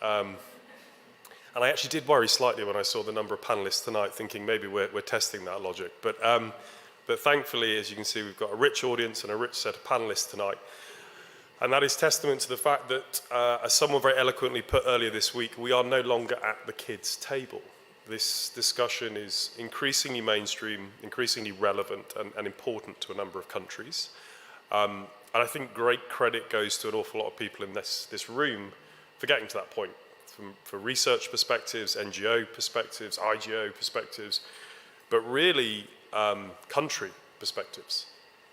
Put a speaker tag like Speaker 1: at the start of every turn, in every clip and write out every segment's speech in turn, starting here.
Speaker 1: And I actually did worry slightly when I saw the number of panelists tonight, thinking maybe we're testing that logic. But thankfully, as you can see, we've got a rich audience and a rich set of panelists tonight. And that is testament to the fact that, as someone very eloquently put earlier this week, we are no longer at the kids' table. This discussion is increasingly mainstream, increasingly relevant and important to a number of countries. And I think great credit goes to an awful lot of people in this room for getting to that point, for research perspectives, NGO perspectives, IGO perspectives, but really country perspectives.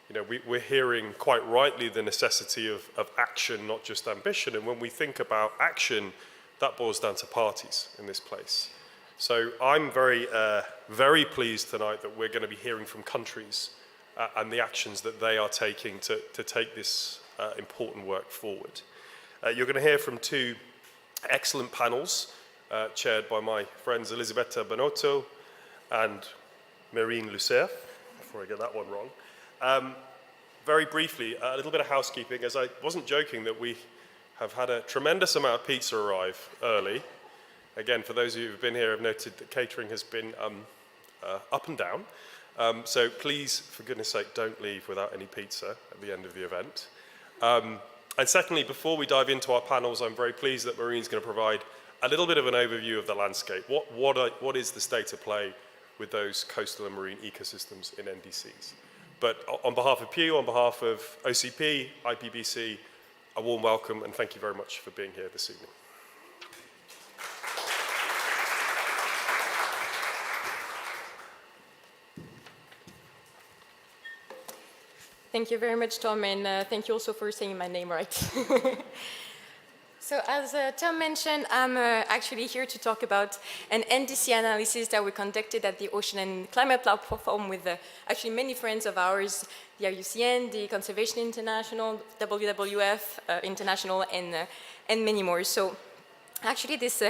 Speaker 1: You know, we're hearing quite rightly the necessity of action, not just ambition. And when we think about action, that boils down to parties in this place. So I'm very pleased tonight that we're going to be hearing from countries and the actions that they are taking to take this important work forward. You're going to hear from two excellent panels chaired by my friends Elisabetta Bonotto and Marine Lucert, before I get that one wrong. Very briefly, a little bit of housekeeping, as I wasn't joking that we have had a tremendous amount of pizza arrive early. Again, for those of you who've been here, I've noted that catering has been up and down. So please, for goodness sake, don't leave without any pizza at the end of the event. And secondly, before we dive into our panels, I'm very pleased that Marine's going to provide a little bit of an overview of the landscape. What is the state of play with those coastal and marine ecosystems in NDCs? But on behalf of Pew, on behalf of OCP, IPBC, a warm welcome and thank you very much for being here this evening.
Speaker 2: Thank you very much, Tom, and thank you also for saying my name right. So as Tom mentioned, I'm actually here to talk about an NDC analysis that we conducted at the Ocean and Climate Platform with actually many friends of ours, the IUCN, the Conservation International, WWF International, and many more. So actually this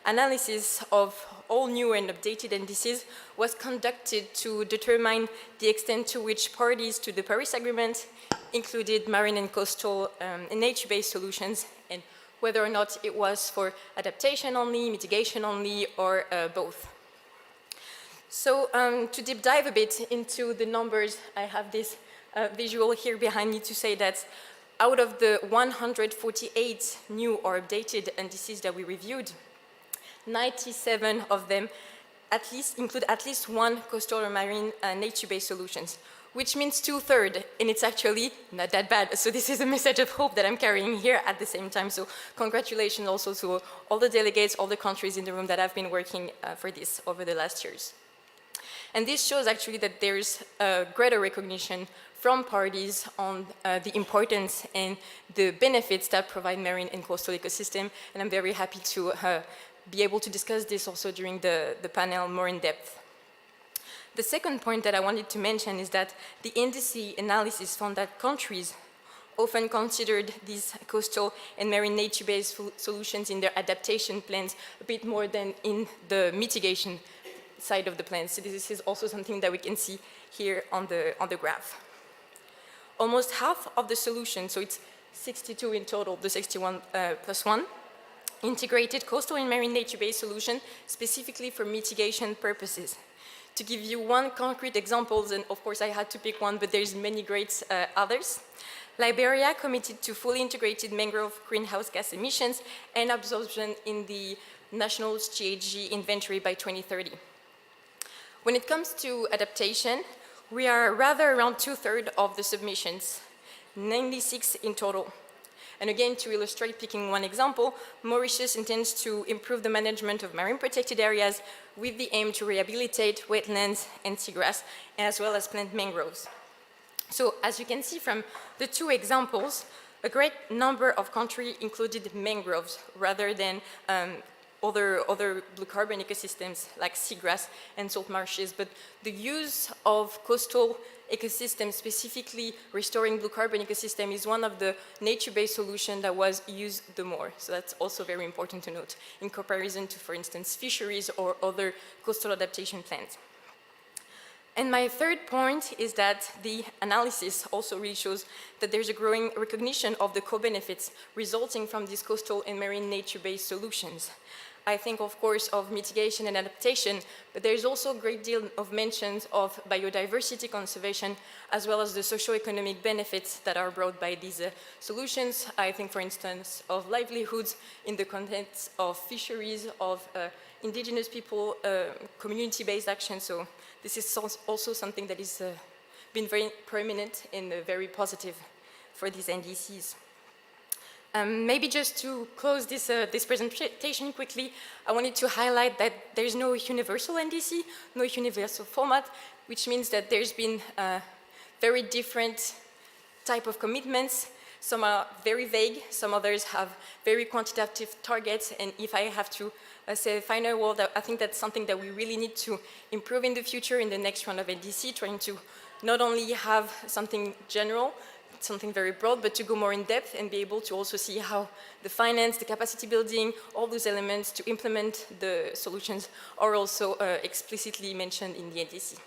Speaker 2: analysis of all new and updated NDCs was conducted to determine the extent to which parties to the Paris Agreement included marine and coastal and nature-based solutions, and whether or not it was for adaptation only, mitigation only, or both. So to deep dive a bit into the numbers, I have this visual here behind me to say that out of the 148 new or updated NDCs that we reviewed, 97 of them include at least one coastal or marine nature-based solutions, which means 2/3, and it's actually not that bad. So this is a message of hope that I'm carrying here at the same time. So congratulations also to all the delegates, all the countries in the room that have been working for this over the last years. And this shows actually that there's a greater recognition from parties on the importance and the benefits that provide marine and coastal ecosystem. And I'm very happy to be able to discuss this also during the panel more in depth. The second point that I wanted to mention is that the NDC analysis found that countries often considered these coastal and marine nature-based solutions in their adaptation plans a bit more than in the mitigation side of the plan. So this is also something that we can see here on the graph. Almost half of the solutions, so it's 62 in total, the 61 plus 1, integrated coastal and marine nature-based solution specifically for mitigation purposes. To give you one concrete example, and of course I had to pick one, but there's many great others. Liberia committed to fully integrated mangrove greenhouse gas emissions and absorption in the national GHG inventory by 2030. When it comes to adaptation, we are rather around 2/3 of the submissions, 96 in total. And again, to illustrate, picking one example, Mauritius intends to improve the management of marine protected areas with the aim to rehabilitate wetlands and seagrass, as well as plant mangroves. So as you can see from the two examples, a great number of countries included mangroves rather than other blue carbon ecosystems like seagrass and salt marshes. But the use of coastal ecosystems, specifically restoring blue carbon ecosystem, is one of the nature-based solutions that was used the more. So that's also very important to note in comparison to, for instance, fisheries or other coastal adaptation plans. And my third point is that the analysis also really shows that there's a growing recognition of the co-benefits resulting from these coastal and marine nature-based solutions. I think, of course, of mitigation and adaptation, but there's also a great deal of mentions of biodiversity conservation, as well as the socio-economic benefits that are brought by these solutions. I think, for instance, of livelihoods in the context of fisheries, of indigenous people, community-based action. So this is also something that has been very prominent and very positive for these NDCs. Maybe just to close this, this presentation quickly, I wanted to highlight that there's no universal NDC, no universal format, which means that there's been very different type of commitments. Some are very vague, some others have very quantitative targets, and if I have to say a final word, I think that's something that we really need to improve in the future in the next round of NDC, trying to not only have something general, something very broad, but to go more in depth and be able to also see how the finance, the capacity building, all those elements to implement the solutions are also explicitly mentioned in the NDC.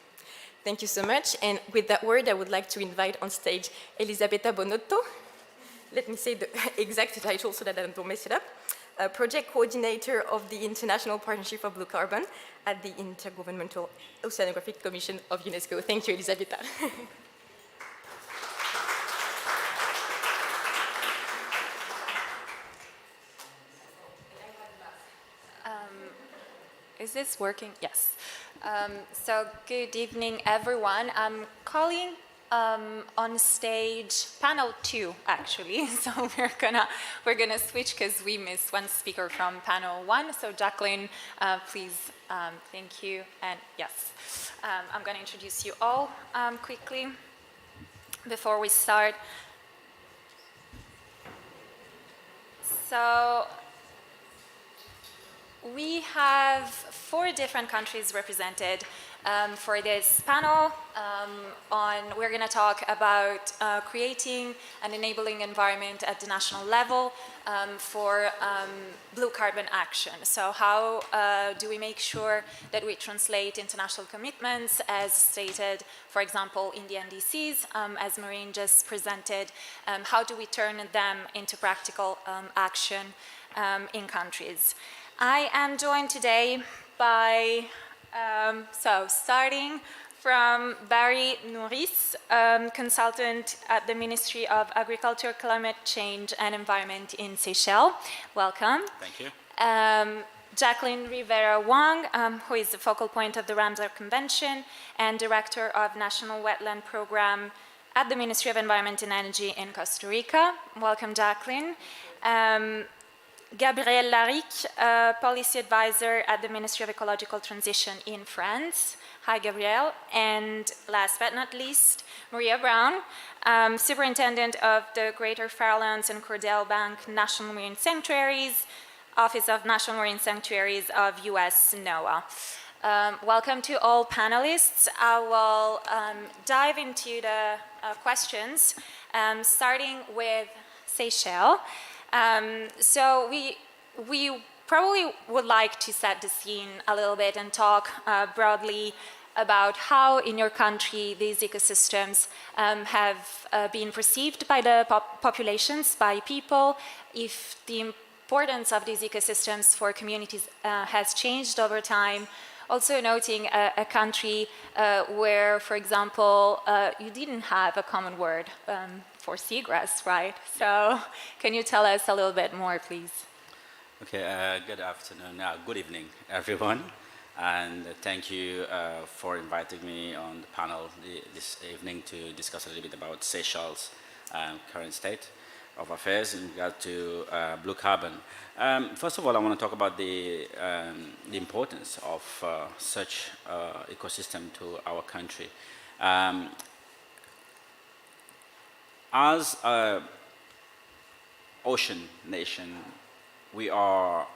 Speaker 2: Thank you so much. And with that word, I would like to invite on stage Elisabetta Bonotto. Let me say the exact title so that I don't mess it up. Project Coordinator of the International Partnership for Blue Carbon at the Intergovernmental Oceanographic Commission of UNESCO. Thank you, Elisabetta.
Speaker 3: Is this working? Yes. So good evening, everyone. I'm calling on stage panel 2, actually. So we're gonna switch because we missed one speaker from panel 1. So Jacqueline, please, thank you. And yes, I'm gonna introduce you all quickly before we start. So we have 4 different countries represented for this panel. We're going to talk about creating an enabling environment at the national level for blue carbon action. So how do we make sure that we translate international commitments as stated, for example, in the NDCs, as Maureen just presented, how do we turn them into practical action in countries? I am joined today by, starting from Barry Nouris, consultant at the Ministry of Agriculture, Climate Change and Environment in Seychelles. Welcome.
Speaker 4: Thank you.
Speaker 3: Jacqueline Rivera Wang, who is the focal point of the Ramsar Convention and Director of National Wetland Program at the Ministry of Environment and Energy in Costa Rica. Welcome, Jacqueline. Gabrielle Laric, Policy Advisor at the Ministry of Ecological Transition in France. Hi, Gabrielle. And last but not least, Maria Brown, Superintendent of the Greater Farallones and Cordell Bank National Marine Sanctuaries, Office of National Marine Sanctuaries of US NOAA. Welcome to all panelists. I will dive into the questions, starting with Seychelles. So we probably would like to set the scene a little bit and talk broadly about how in your country these ecosystems have been perceived by the populations, by people, if the importance of these ecosystems for communities has changed over time. Also noting a country where, for example, you didn't have a common word for seagrass, right? So can you tell us a little bit more, please?
Speaker 4: Okay, good afternoon, good evening, everyone. And thank you for inviting me on the panel this evening to discuss a little bit about Seychelles' current state of affairs in regard to blue carbon. First of all, I want to talk about the importance of such ecosystem to our country. As an ocean nation, we are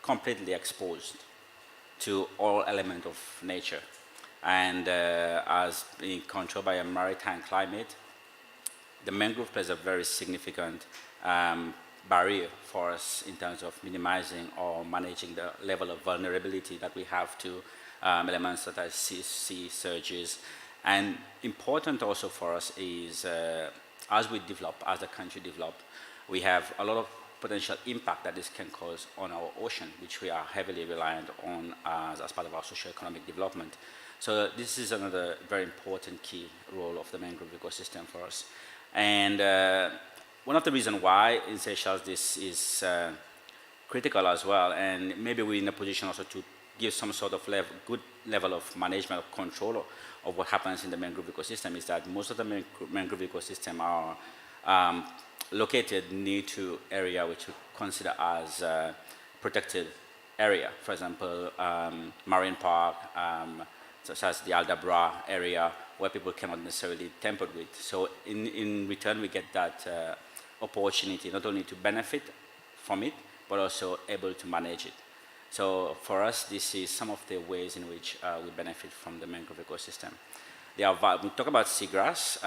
Speaker 4: completely exposed to all elements of nature. And as being controlled by a maritime climate, the mangrove plays a very significant barrier for us in terms of minimizing or managing the level of vulnerability that we have to elements such as sea surges. And important also for us is as we develop, as the country develop, we have a lot of potential impact that this can cause on our ocean, which we are heavily reliant on as part of our socio-economic development. So this is another very important key role of the mangrove ecosystem for us. And one of the reasons why in Seychelles this is critical as well, and maybe we're in a position also to give some sort of good level of management or control of what happens in the mangrove ecosystem, is that most of the mangrove ecosystem are located near to area which we consider as protected area. For example, marine park, such as the Aldabra area, where people cannot necessarily tamper with. So in return, we get that opportunity not only to benefit from it, but also able to manage it. So for us, this is some of the ways in which we benefit from the mangrove ecosystem. We talk about seagrass.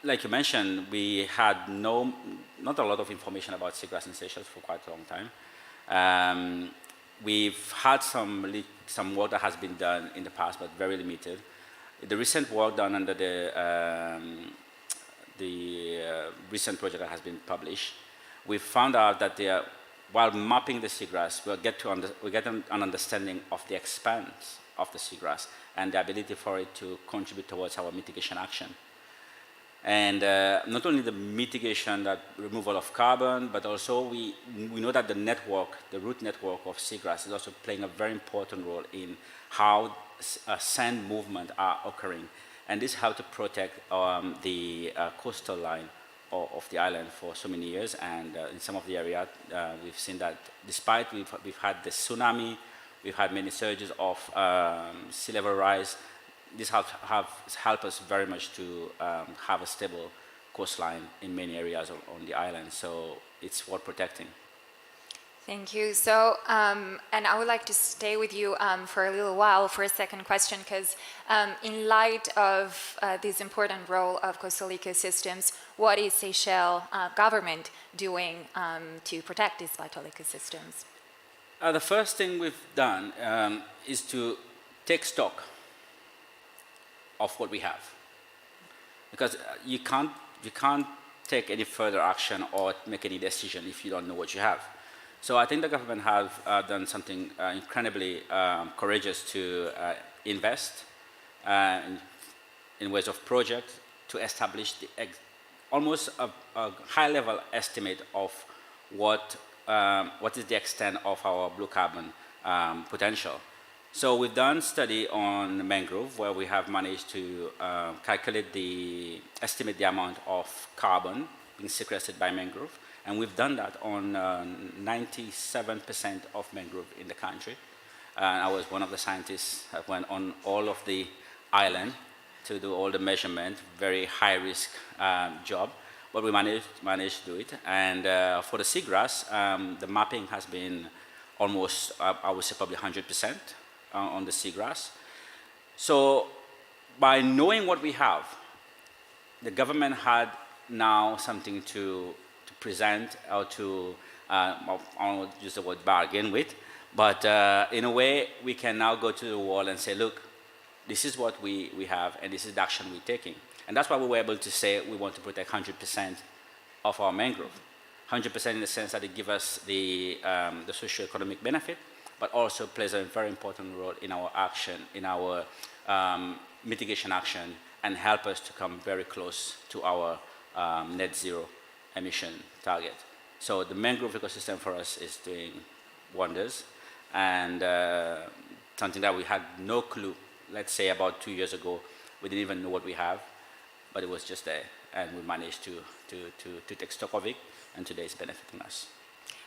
Speaker 4: Like you mentioned, we had not a lot of information about seagrass in Seychelles for quite a long time. We've had some work that has been done in the past, but very limited. The recent work done under the recent project that has been published, we found out that while mapping the seagrass, we get an understanding of the expanse of the seagrass and the ability for it to contribute towards our mitigation action. And not only the mitigation, that removal of carbon, but also we know that the root network of seagrass is also playing a very important role in how sand movement are occurring. And this helped to protect the coastal line of the island for so many years. And in some of the area, we've seen that despite we've had the tsunami, we've had many surges of sea level rise, this helped us very much to have a stable coastline in many areas on the island. So it's worth protecting.
Speaker 3: Thank you. So, and I would like to stay with you for a little while for a second question, because in light of this important role of coastal ecosystems, what is Seychelles government doing to protect these vital ecosystems?
Speaker 4: The first thing we've done is to take stock of what we have, because you can't take any further action or make any decision if you don't know what you have. So I think the government have done something incredibly courageous to invest in ways of project to establish almost a high-level estimate of what is the extent of our blue carbon potential. So we've done study on mangrove, where we have managed to estimate the amount of carbon being sequestered by mangrove. And we've done that on 97% of mangrove in the country. I was one of the scientists that went on all of the island to do all the measurement, very high risk job, but we managed to do it. And for the seagrass, the mapping has been almost, I would say probably 100% on the seagrass. So by knowing what we have, the government had now something to present or to, I don't use the word bargain with, but in a way we can now go to the wall and say, look, this is what we have and this is the action we're taking. And that's why we were able to say we want to protect 100% of our mangrove. 100% in the sense that it gives us the socio-economic benefit, but also plays a very important role in our action, in our mitigation action, and help us to come very close to our net zero emission target. So the mangrove ecosystem for us is doing wonders, and something that we had no clue, let's say about 2 years ago, we didn't even know what we have, but it was just there, and we managed to take stock of it, and today it's benefiting us.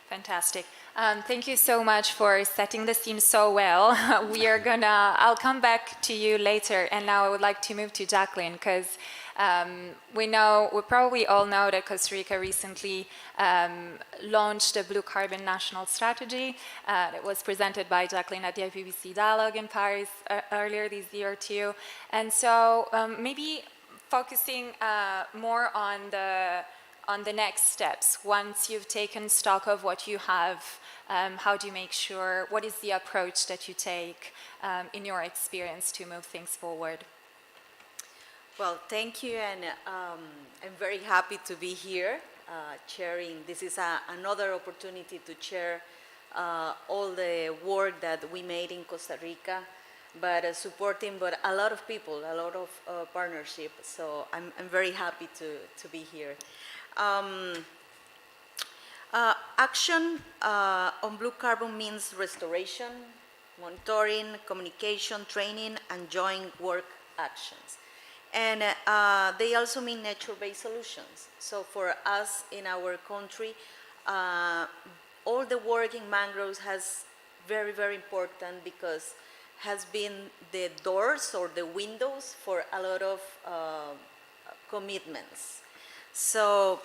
Speaker 3: Fantastic. Thank you so much for setting the scene so well. I'll come back to you later, and now I would like to move to Jacqueline, because we probably all know that Costa Rica recently launched a blue carbon national strategy that was presented by Jacqueline at the IPBC Dialogue in Paris earlier this year too. And so maybe focusing more on on the next steps. Once you've taken stock of what you have, how do you make sure, what is the approach that you take in your experience to move things forward?
Speaker 5: Well, thank you, and I'm very happy to be here sharing. This is another opportunity to share all the work that we made in Costa Rica, but supporting a lot of people, a lot of partnership. So I'm very happy to be here. Action on blue carbon means restoration, monitoring, communication, training, and joint work actions. And they also mean nature-based solutions. So for us in our country, all the work in mangroves has very, very important because has been the doors or the windows for a lot of commitments. So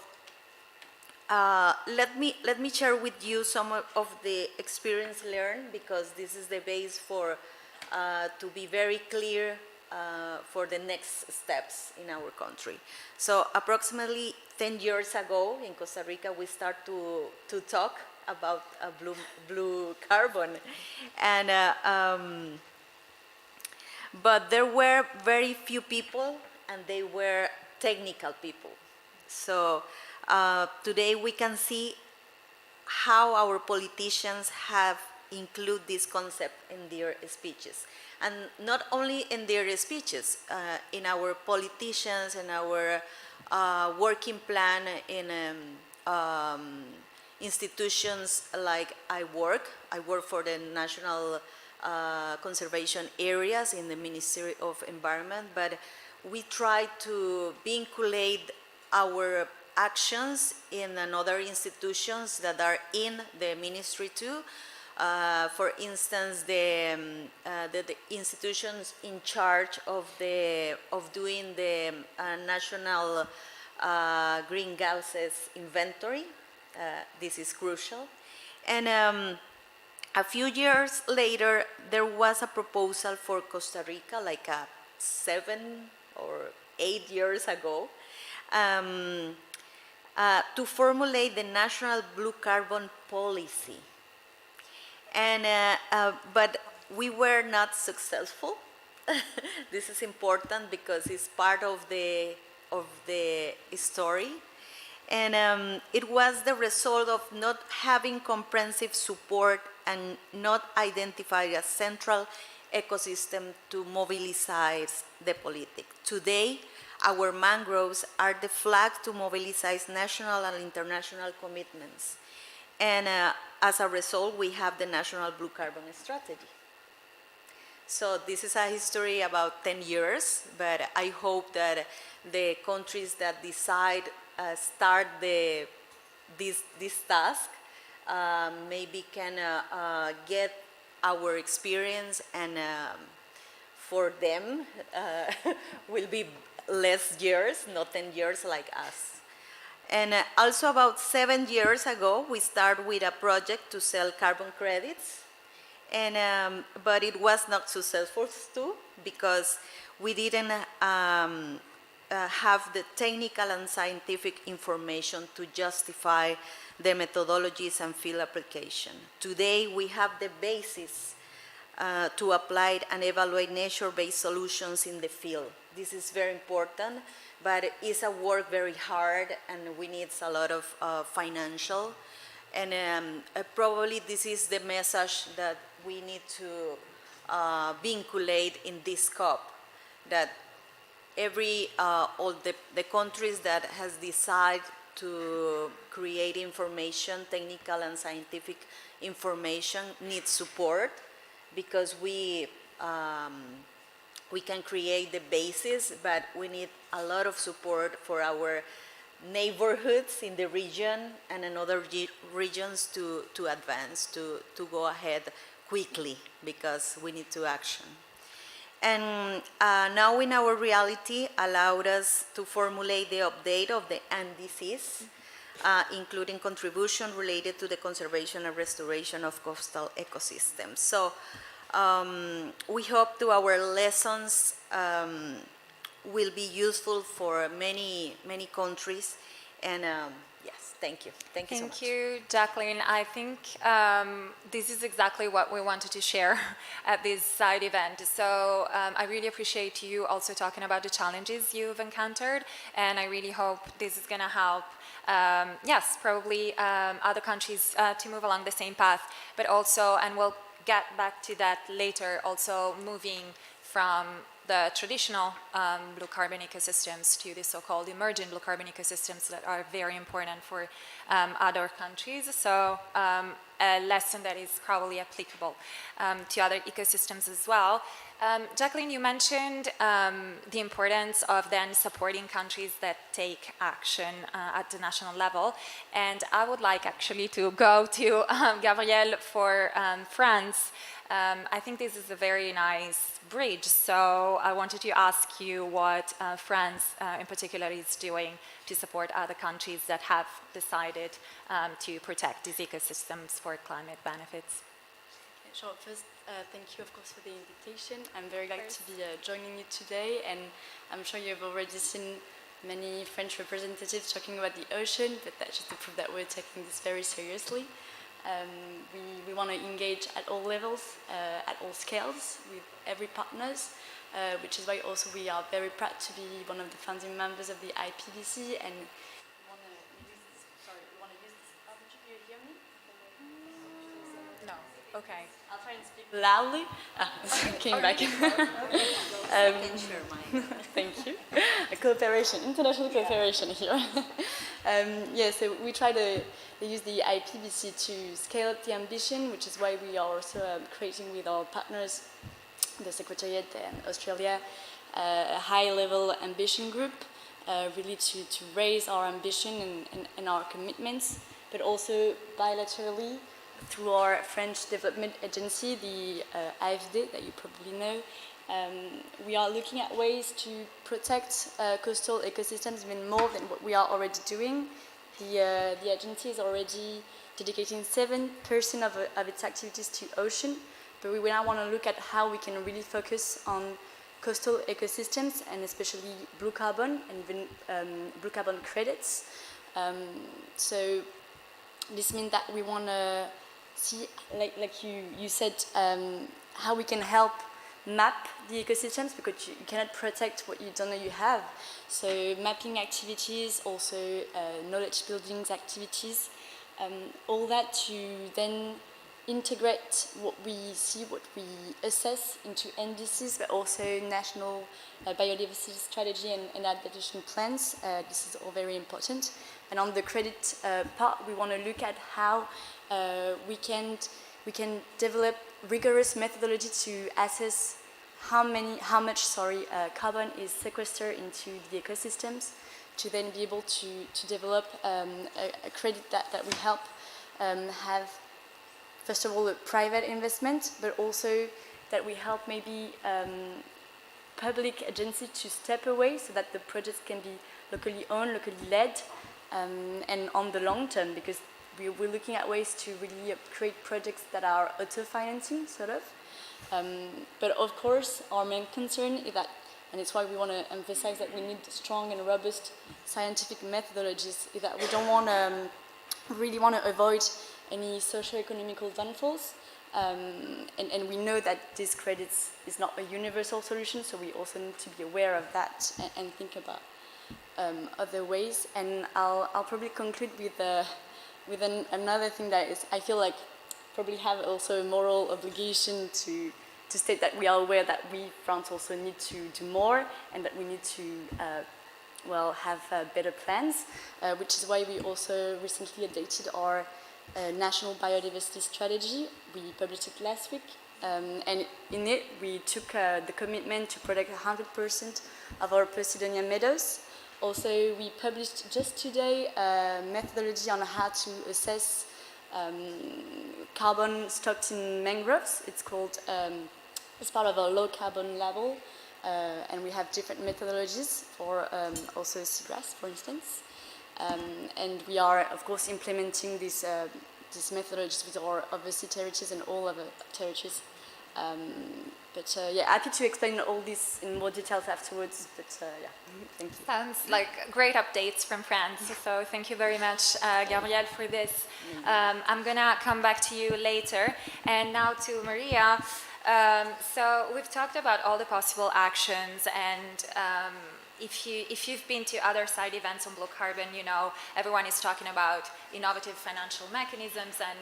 Speaker 5: let me share with you some of the experience learned, because this is the base for to be very clear for the next steps in our country. So approximately 10 years ago in Costa Rica, we start to talk about blue carbon, and but there were very few people, and they were technical people. So today we can see how our politicians have included this concept in their speeches. And not only in their speeches, in our politicians and our working plan in institutions like I work for the National Conservation Areas in the Ministry of Environment, but we try to vinculate our actions in another institutions that are in the ministry too. For instance, the institutions in charge of doing the national green gases inventory. This is crucial. And a few years later, there was a proposal for Costa Rica, like 7 or 8 years ago, to formulate the national blue carbon policy. And but we were not successful. This is important because it's part of the story, and it was the result of not having comprehensive support and not identify a central ecosystem to mobilize the politics. Today, our mangroves are the flag to mobilize national and international commitments. And as a result, we have the National Blue Carbon Strategy. So this is a history about 10 years, but I hope that the countries that decide start this task maybe can get our experience, and for them will be less years, not 10 years like us. And also about 7 years ago, we started with a project to sell carbon credits, and but it was not successful too, because we didn't have the technical and scientific information to justify the methodologies and field application. Today, we have the basis to apply and evaluate nature-based solutions in the field. This is very important, but it's a work very hard, and we need a lot of financial. And probably this is the message that we need to vinculate in this COP, that all the countries that has decided to create information, technical and scientific information, need support, because we can create the basis, but we need a lot of support for our neighborhoods in the region and in other regions to advance, to go ahead quickly, because we need to action. And now in our reality allowed us to formulate the update of the NDCs, including contribution related to the conservation and restoration of coastal ecosystems. So we hope that our lessons will be useful for many countries, And yes, thank you. Thank you so much.
Speaker 3: Thank you, Jacqueline. I think this is exactly what we wanted to share at this side event. So I really appreciate you also talking about the challenges you've encountered, and I really hope this is going to help, yes, probably other countries to move along the same path, but also, and we'll get back to that later, also moving from the traditional blue carbon ecosystems to the so-called emerging blue carbon ecosystems that are very important for other countries. So a lesson that is probably applicable to other ecosystems as well. Jacqueline, you mentioned the importance of then supporting countries that take action at the national level. And I would like actually to go to Gabrielle for France. I think this is a very nice bridge, so I wanted to ask you what France in particular is doing to support other countries that have decided to protect these ecosystems for climate benefits.
Speaker 6: Sure. First, thank you, of course, for the invitation. I'm very glad to be joining you today, and I'm sure you've already seen many French representatives talking about the ocean, but that's just to prove that we're taking this very seriously. We want to engage at all levels, at all scales, with every partners, which is why also we are very proud to be one of the founding members of the IPBC, and we want to use this opportunity. Do you hear me?
Speaker 3: No. Okay.
Speaker 6: I'll try and speak loudly. Came back. Thank you. International cooperation here. Yeah, so we try to use the IPBC to scale up the ambition, which is why we are also creating with our partners, the Secretariat and Australia, a high-level ambition group, really to raise our ambition and our commitments, but also bilaterally through our French development agency, the AFD, that you probably know. We are looking at ways to protect coastal ecosystems even more than what we are already doing. The agency is already dedicating 7% of its activities to ocean, but we now want to look at how we can really focus on coastal ecosystems and especially blue carbon and even blue carbon credits. So this means that we want to see, like you said, how we can help map the ecosystems, because you cannot protect what you don't know you have. So mapping activities, also knowledge building activities, all that to then integrate what we see, what we assess into NDCs, but also national biodiversity strategy and adaptation plans. This is all very important. And on the credit part, we want to look at how we can develop rigorous methodology to assess how much carbon is sequestered into the ecosystems, to then be able to develop a credit that will help have, first of all, a private investment, but also that we help maybe public agencies to step away so that the projects can be locally owned, locally led, and on the long term, because we're looking at ways to really create projects that are auto-financing, sort of. But of course, our main concern is that, and it's why we want to emphasize that we need strong and robust scientific methodologies, is that we don't want to really want to avoid any socio-economical downfalls. And we know that these credits is not a universal solution, so we also need to be aware of that and think about other ways. And I'll probably conclude with another thing that is, I feel like, probably have also a moral obligation to state that we are aware that we, France, also need to do more, and that we need to, have better plans, which is why we also recently updated our national biodiversity strategy. We published it last week, and in it we took the commitment to protect 100% of our Posidonia meadows. Also, we published just today a methodology on how to assess carbon stocked in mangroves. It's called, it's part of our low carbon label, and we have different methodologies for also seagrass, for instance. And we are, of course, implementing these methodologies with our overseas territories and all other territories Yeah, happy to explain all this in more details afterwards. Yeah, thank you.
Speaker 3: Sounds like great updates from France. So thank you very much, Gabrielle, for this. I'm gonna come back to you later. And now to Maria. So we've talked about all the possible actions, and if you've been to other side events on blue carbon, you know everyone is talking about innovative financial mechanisms and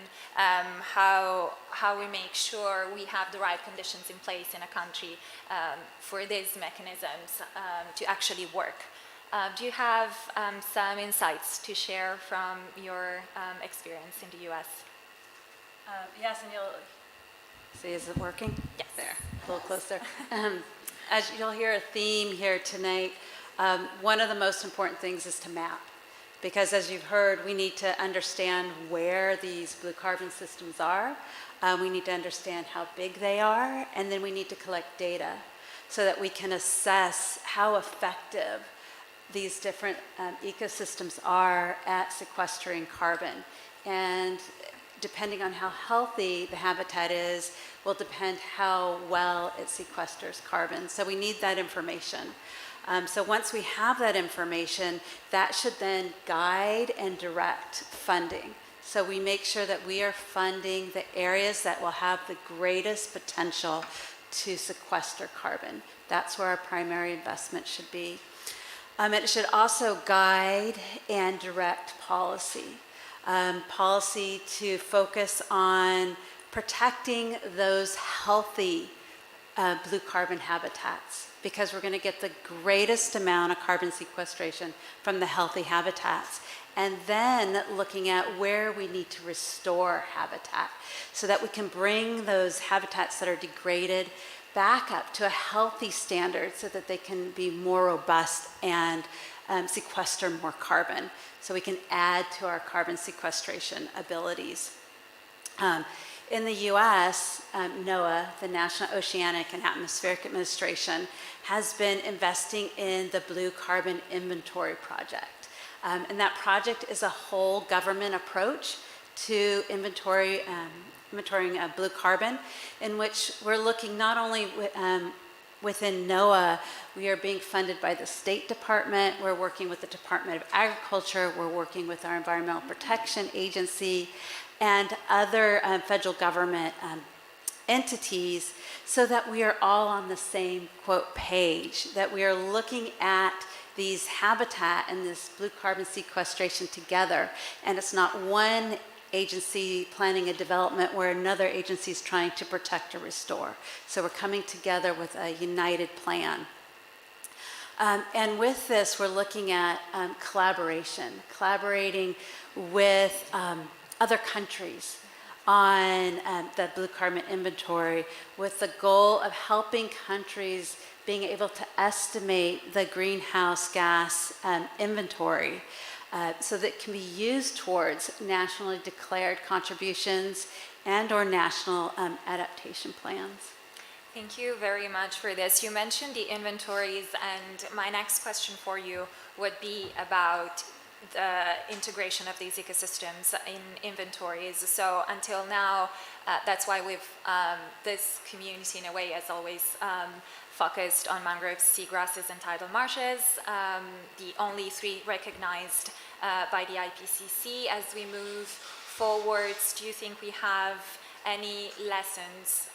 Speaker 3: how we make sure we have the right conditions in place in a country for these mechanisms to actually work. Do you have some insights to share from your experience in the US?
Speaker 7: Yes, and you'll see, is it working?
Speaker 3: Yes.
Speaker 7: There, a little closer. As you'll hear a theme here tonight, one of the most important things is to map. Because as you've heard, we need to understand where these blue carbon systems are. We need to understand how big they are, and then we need to collect data so that we can assess how effective these different ecosystems are at sequestering carbon. And depending on how healthy the habitat is, will depend how well it sequesters carbon. So we need that information. So once we have that information, that should then guide and direct funding. So we make sure that we are funding the areas that will have the greatest potential to sequester carbon. That's where our primary investment should be. It should also guide and direct policy. Policy to focus on protecting those healthy blue carbon habitats, because we're going to get the greatest amount of carbon sequestration from the healthy habitats. And then looking at where we need to restore habitat so that we can bring those habitats that are degraded back up to a healthy standard so that they can be more robust and sequester more carbon, so we can add to our carbon sequestration abilities. In the US, NOAA, the National Oceanic and Atmospheric Administration, has been investing in the Blue Carbon Inventory Project. And that project is a whole government approach to inventorying blue carbon, in which we're looking not only within NOAA, we are being funded by the State Department, we're working with the Department of Agriculture, we're working with our Environmental Protection Agency, and other federal government entities, so that we are all on the same, quote, page, that we are looking at these habitat and this blue carbon sequestration together, and it's not one agency planning a development where another agency is trying to protect or restore. So we're coming together with a united plan. And with this, we're looking at collaborating with other countries on the blue carbon inventory, with the goal of helping countries being able to estimate the greenhouse gas inventory so that it can be used towards nationally declared contributions and or national adaptation plans.
Speaker 3: Thank you very much for this. You mentioned the inventories, and my next question for you would be about the integration of these ecosystems in inventories. So until now, that's why we've, this community in a way has always focused on mangroves, seagrasses, and tidal marshes, the only three recognized by the IPCC. As we move forwards, do you think we have any lessons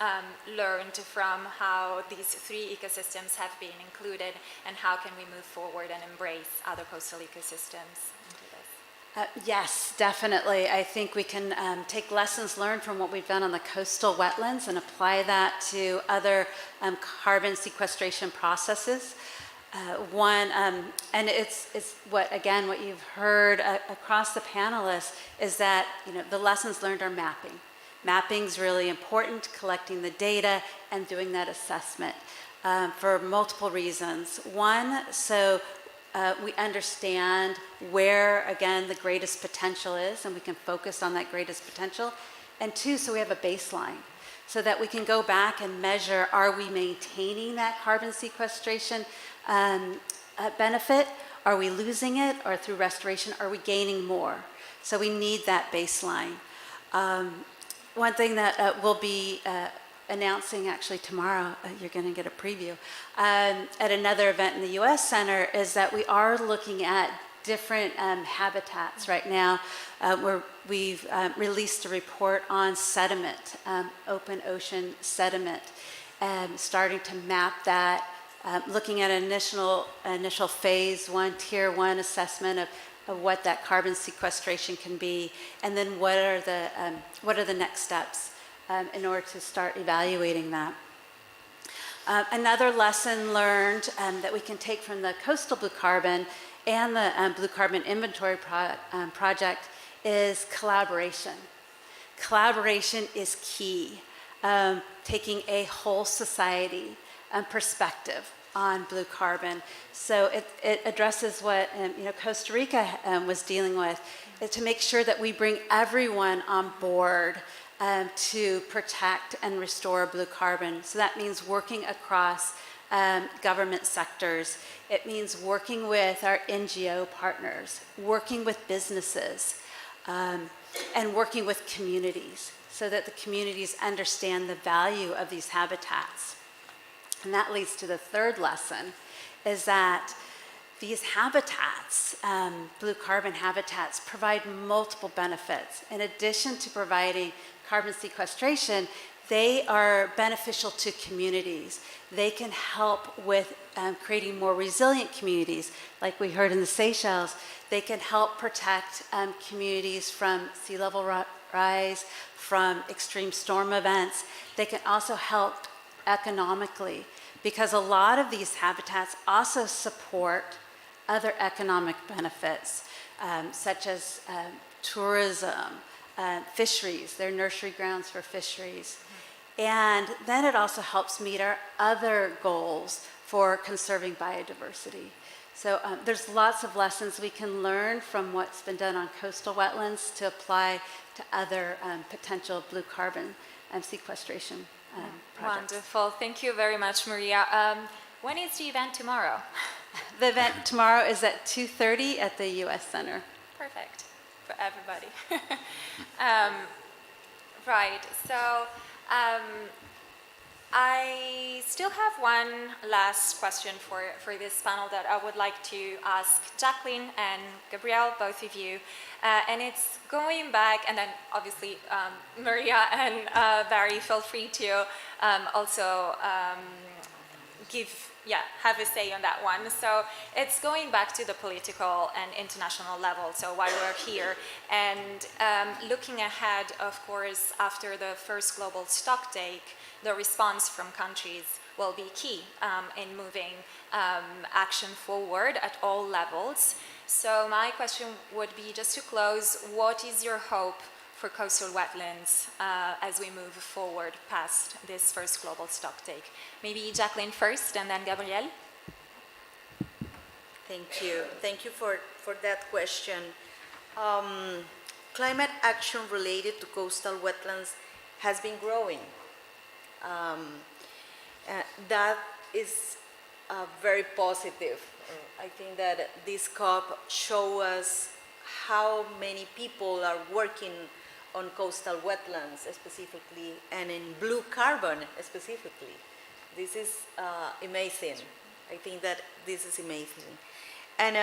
Speaker 3: learned from how these three ecosystems have been included, and how can we move forward and embrace other coastal ecosystems into this?
Speaker 7: Yes, definitely. I think we can take lessons learned from what we've done on the coastal wetlands and apply that to other carbon sequestration processes. And it's what you've heard across the panelists is that the lessons learned are mapping. Mapping's really important, collecting the data and doing that assessment for multiple reasons. One, so we understand where, again, the greatest potential is, and we can focus on that greatest potential. And two, so we have a baseline, so that we can go back and measure, are we maintaining that carbon sequestration benefit? Are we losing it? Or through restoration, are we gaining more? So we need that baseline. One thing that we'll be announcing actually tomorrow, you're going to get a preview, at another event in the U.S. Center, is that we are looking at different habitats right now. Where we've released a report on sediment, open ocean sediment, starting to map that, looking at an initial phase 1, tier 1 assessment of what that carbon sequestration can be, and then what are the next steps in order to start evaluating that. Another lesson learned that we can take from the coastal blue carbon and the Blue Carbon Inventory project is collaboration. Collaboration is key. Taking a whole society perspective on blue carbon. So it addresses what Costa Rica was dealing with, to make sure that we bring everyone on board to protect and restore blue carbon. So that means working across government sectors. It means working with our NGO partners, working with businesses, and working with communities so that the communities understand the value of these habitats. And that leads to the third lesson, is that these habitats, blue carbon habitats, provide multiple benefits. In addition to providing carbon sequestration, they are beneficial to communities. They can help with creating more resilient communities. Like we heard in the Seychelles, they can help protect communities from sea level rise, from extreme storm events. They can also help economically, because a lot of these habitats also support other economic benefits, such as tourism, fisheries. They're nursery grounds for fisheries. And then it also helps meet our other goals for conserving biodiversity. So there's lots of lessons we can learn from what's been done on coastal wetlands to apply to other potential blue carbon sequestration projects.
Speaker 3: Wonderful. Thank you very much, Maria. When is the event tomorrow?
Speaker 7: The event tomorrow is at 2:30 at the U.S. Center.
Speaker 3: Perfect for everybody. Right. So I still have one last question for this panel that I would like to ask Jacqueline and Gabrielle, both of you. And it's going back, and then obviously Maria and Barry, feel free to also have a say on that one. So it's going back to the political and international level, so why we're here. And looking ahead, of course, after the first global stocktake, the response from countries will be key in moving action forward at all levels. So my question would be, just to close, what is your hope for coastal wetlands as we move forward past this first global stocktake? Maybe Jacqueline first, and then Gabrielle.
Speaker 5: Thank you. Thank you for that question. Climate action related to coastal wetlands has been growing. That is very positive. I think that this COP shows us how many people are working on coastal wetlands specifically, and in blue carbon specifically. This is amazing. I think that this is amazing. And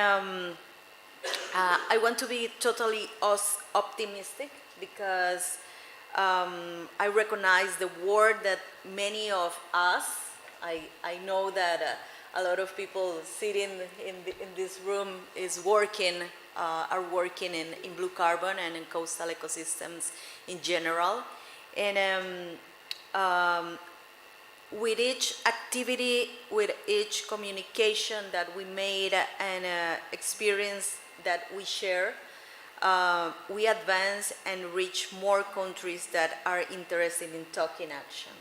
Speaker 5: I want to be totally optimistic, because I recognize the work that many of us, I know that a lot of people sitting in this room are working in blue carbon and in coastal ecosystems in general. And with each activity, with each communication that we made and experience that we share, we advance and reach more countries that are interested in taking action.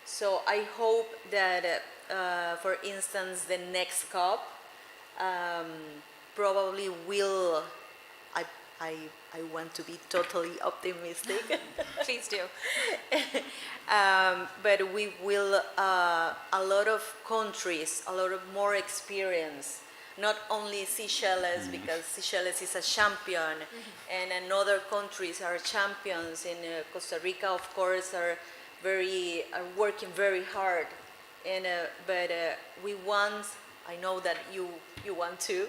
Speaker 5: So I hope that, for instance, the next COP probably will, I want to be totally optimistic.
Speaker 3: Please do.
Speaker 5: But we will, a lot of countries, a lot of more experience, not only Seychelles, because Seychelles is a champion, and other countries are champions. In Costa Rica, of course, are are working very hard, and but we want. I know that you want to,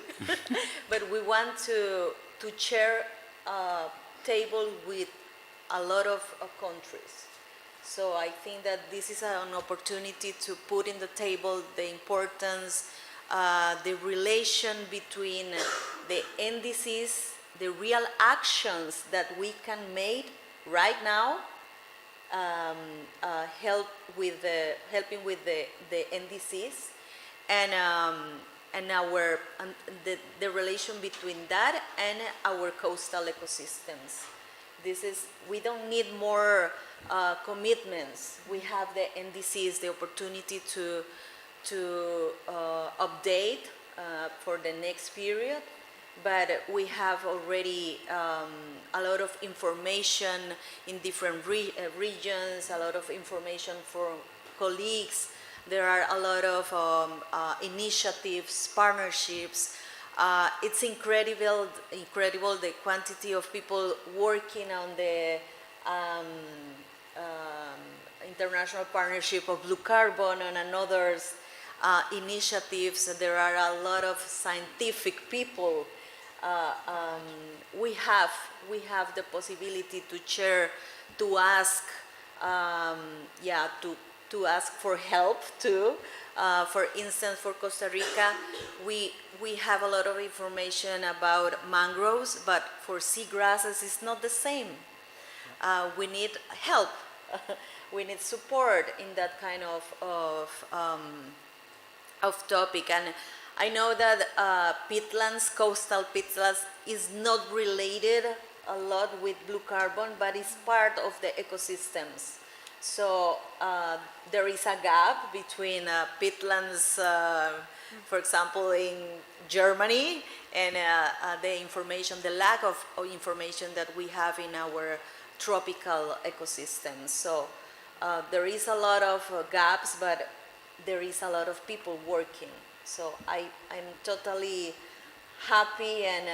Speaker 5: but we want to share a table with a lot of countries. So I think that this is an opportunity to put in the table the importance, the relation between the NDCs, the real actions that we can make right now, helping with the NDCs, and the relation between that and our coastal ecosystems. We don't need more commitments. We have the NDCs, the opportunity to update for the next period, but we have already a lot of information in different regions, a lot of information from colleagues. There are a lot of initiatives, partnerships. It's incredible the quantity of people working on the international partnership of blue carbon and others initiatives. There are a lot of scientific people. We have the possibility to share, to ask, to ask for help too. For instance, for Costa Rica, we have a lot of information about mangroves, but for seagrasses, it's not the same. We need help. We need support in that kind of topic. And I know that peatlands, coastal peatlands, is not related a lot with blue carbon, but it's part of the ecosystems. So there is a gap between peatlands, for example, in Germany, and the information, the lack of information that we have in our tropical ecosystems. So there is a lot of gaps, but there is a lot of people working. So I'm totally happy, and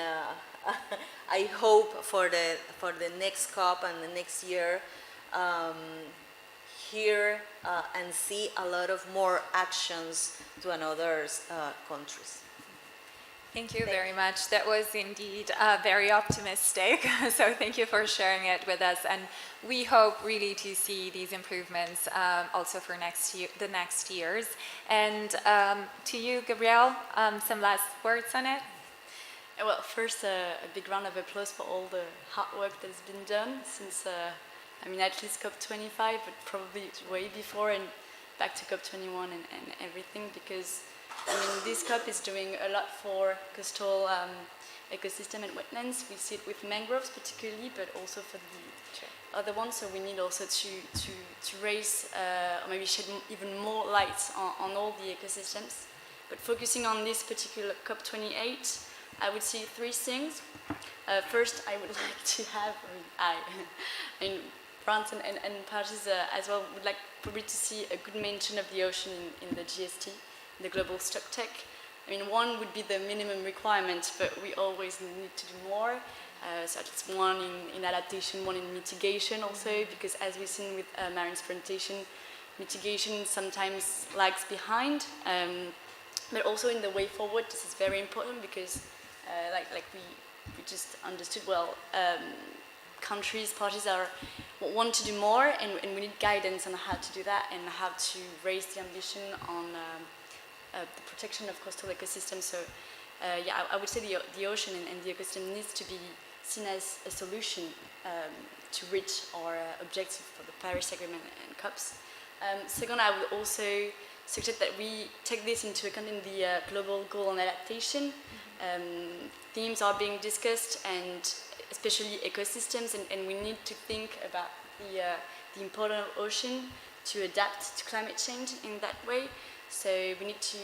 Speaker 5: I hope for the next COP and the next year hear and see a lot of more actions to another countries.
Speaker 3: Thank you very much. That was indeed very optimistic. So thank you for sharing it with us. And we hope really to see these improvements also for the next years. And to you, Gabrielle, some last words on it?
Speaker 6: Well, first, a big round of applause for all the hard work that's been done since, at least COP25, but probably way before, and back to COP21 and everything, because this COP is doing a lot for coastal ecosystem and wetlands. We see it with mangroves particularly, but also for the other ones. So we need also to raise or maybe shed even more light on all the ecosystems. But focusing on this particular COP28, I would see three things. First, I would like to have, France and parties as well would like probably to see a good mention of the ocean in the GST, the global stocktake. One would be the minimum requirement, but we always need to do more. So it's one in adaptation, one in mitigation also, because as we've seen with marine fragmentation, mitigation sometimes lags behind. But also in the way forward, this is very important because, like we just understood well, countries, parties want to do more, and we need guidance on how to do that and how to raise the ambition on the protection of coastal ecosystems. So, I would say the ocean and the ecosystem needs to be seen as a solution to reach our objective for the Paris Agreement and COPs. Second, I would also suggest that we take this into account in the global goal on adaptation. Themes are being discussed, and especially ecosystems, and we need to think about the importance of ocean to adapt to climate change in that way. So we need to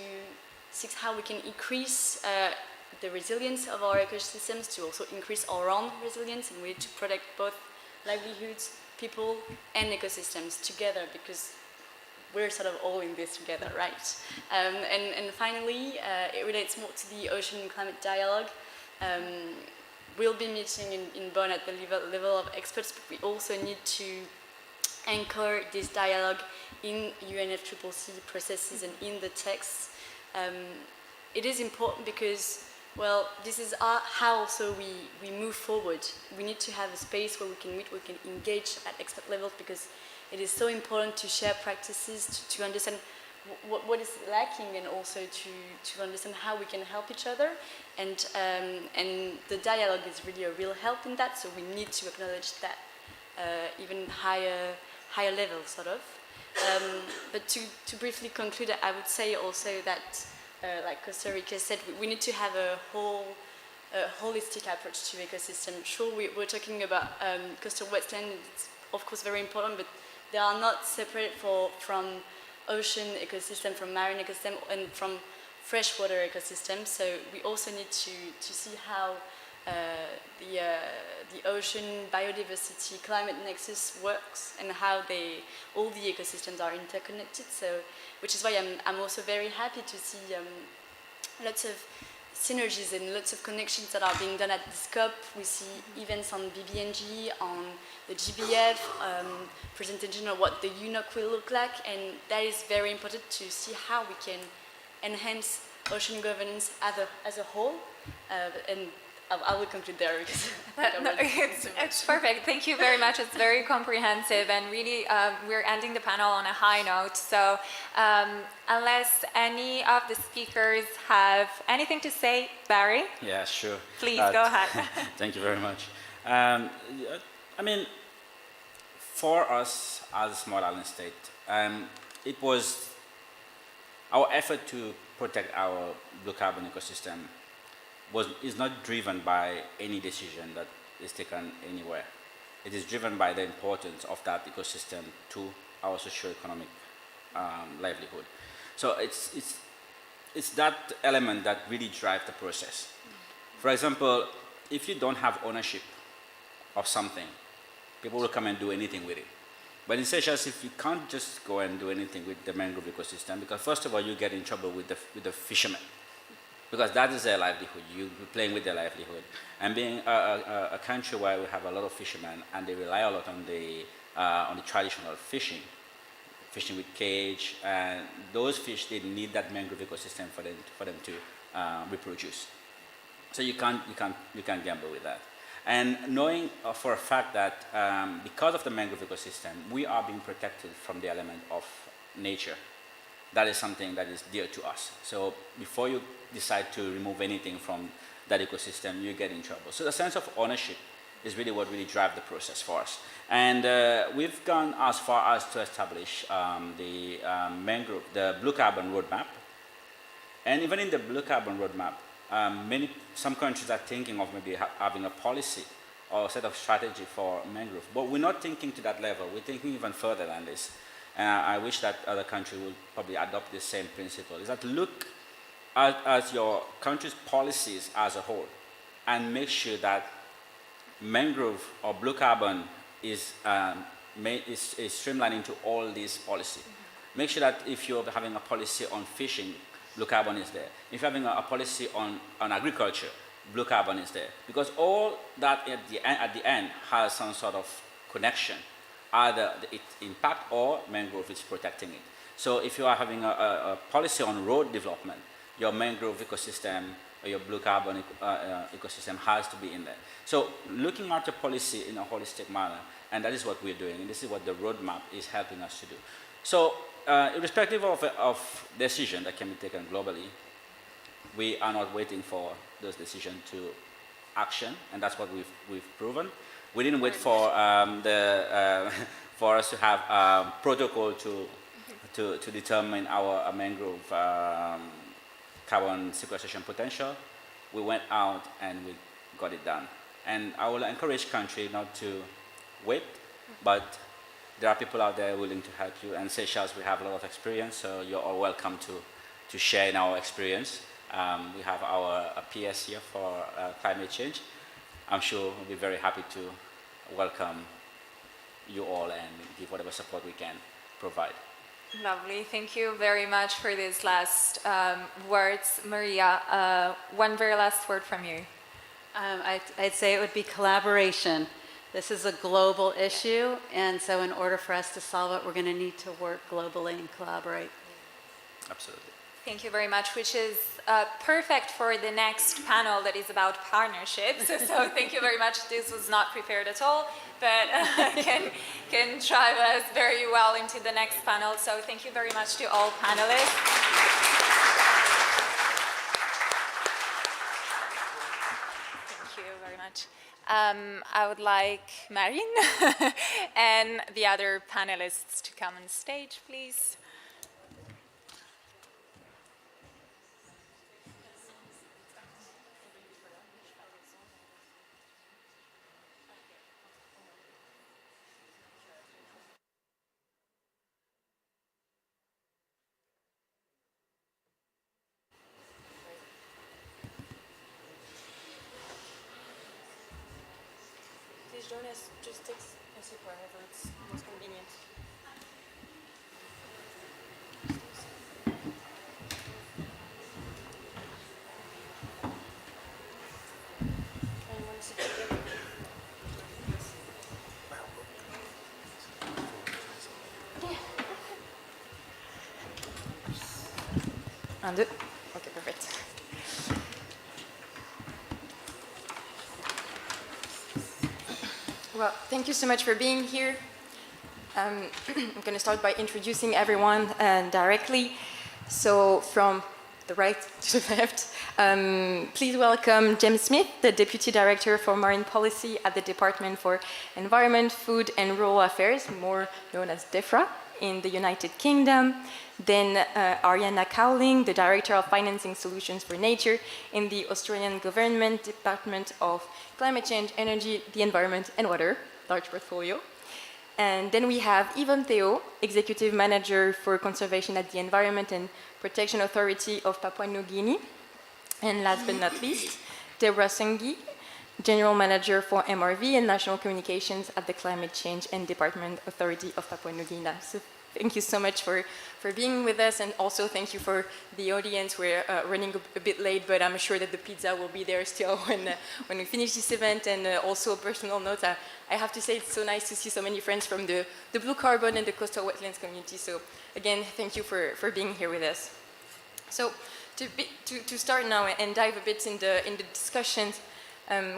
Speaker 6: see how we can increase the resilience of our ecosystems to also increase our own resilience, and we need to protect both livelihoods, people, and ecosystems together, because we're sort of all in this together, right? And finally, it relates more to the ocean and climate dialogue. We'll be meeting in Bonn at the level of experts, but we also need to anchor this dialogue in UNFCCC processes and in the texts. It is important because, well, this is how also we move forward. We need to have a space where we can meet, we can engage at expert levels, because it is so important to share practices, to understand what is lacking, and also to understand how we can help each other. And the dialogue is really a real help in that, so we need to acknowledge that even higher level, sort of. But to briefly conclude, I would say also that, like Costa Rica said, we need to have a holistic approach to ecosystem. Sure, we're talking about coastal wetland. It's of course very important, but they are not separate from ocean ecosystem, from marine ecosystem, and from freshwater ecosystem. So we also need to see how the ocean biodiversity climate nexus works, and how all the ecosystems are interconnected. So, which is why I'm also very happy to see lots of synergies and lots of connections that are being done at this COP. We see events on BBNG, on the GBF, presentation of what the UNOC will look like, and that is very important to see how we can enhance ocean governance as a whole. And I will conclude there because
Speaker 3: It's perfect. Thank you very much. It's very comprehensive, and really we're ending the panel on a high note. So unless any of the speakers have anything to say, Barry?
Speaker 4: Yeah, sure.
Speaker 3: Please go ahead.
Speaker 4: Thank you very much. I mean, for us as a small island state, it was our effort to protect our blue carbon ecosystem is not driven by any decision that is taken anywhere. It is driven by the importance of that ecosystem to our socio-economic livelihood. So it's that element that really drives the process. For example, if you don't have ownership of something, people will come and do anything with it. But in Seychelles, if you can't just go and do anything with the mangrove ecosystem, because first of all, you get in trouble with the fishermen, because that is their livelihood. You're playing with their livelihood. And being a country where we have a lot of fishermen, and they rely a lot on the traditional fishing with cage, and those fish, they need that mangrove ecosystem for them to reproduce. So you can't gamble with that. And knowing for a fact that because of the mangrove ecosystem, we are being protected from the element of nature. That is something that is dear to us. So before you decide to remove anything from that ecosystem, you get in trouble. So the sense of ownership is really what really drives the process for us. And we've gone as far as to establish the blue carbon roadmap. And even in the blue carbon roadmap, some countries are thinking of maybe having a policy or a set of strategy for mangrove. But we're not thinking to that level. We're thinking even further than this. I wish that other countries would probably adopt the same principle. Is that look at your country's policies as a whole and make sure that mangrove or blue carbon is streamlined into all these policies. Make sure that if you're having a policy on fishing, blue carbon is there. If you're having a policy on agriculture, blue carbon is there. Because all that at the end has some sort of connection. Either it impact or mangrove is protecting it. So if you are having a policy on road development, your mangrove ecosystem or your blue carbon ecosystem has to be in there. So looking at the policy in a holistic manner, and that is what we're doing, and this is what the roadmap is helping us to do. So irrespective of decision that can be taken globally, we are not waiting for those decisions to action, and that's what we've proven. We didn't wait for for us to have a protocol to determine our mangrove carbon sequestration potential. We went out and we got it done. And I will encourage countries not to wait, but there are people out there willing to help you. And Seychelles, we have a lot of experience, so you're all welcome to share in our experience. We have our PS here for climate change. I'm sure we'll be very happy to welcome you all and give whatever support we can provide.
Speaker 3: Lovely. Thank you very much for these last words. Maria, one very last word from you.
Speaker 7: I'd say it would be collaboration. This is a global issue, and so in order for us to solve it, we're going to need to work globally and collaborate.
Speaker 4: Absolutely.
Speaker 3: Thank you very much, which is perfect for the next panel that is about partnerships. So thank you very much. This was not prepared at all, but can drive us very well into the next panel. So thank you very much to all panelists. Thank you very much. I would like Marine and the other panelists to come on stage, please. Please join us. Just take a seat wherever it's most convenient. Anyone sit together? Un, deux. Okay, perfect. Well, thank you so much for being here. I'm going to start by introducing everyone directly. So from the right to the left, please welcome James Smith, the Deputy Director for Marine Policy at the Department for Environment, Food and Rural Affairs, more known as DEFRA, in the United Kingdom. Then Ariana Cowling, the Director of Financing Solutions for Nature in the Australian Government Department of Climate Change, Energy, the Environment and Water, large portfolio. And then we have Yvonne Theo, Executive Manager for Conservation at the Environment and Protection Authority of Papua New Guinea. And last but not least, Deborah Senghi, General Manager for MRV and National Communications at the Climate Change and Department Authority of Papua New Guinea. So thank you so much for being with us, and also thank you for the audience. We're running a bit late, but I'm sure that the pizza will be there still when we finish this event. And also a personal note, I have to say it's so nice to see so many friends from the Blue Carbon and the Coastal Wetlands community. So again, thank you for being here with us. So to start now and dive a bit in the discussions,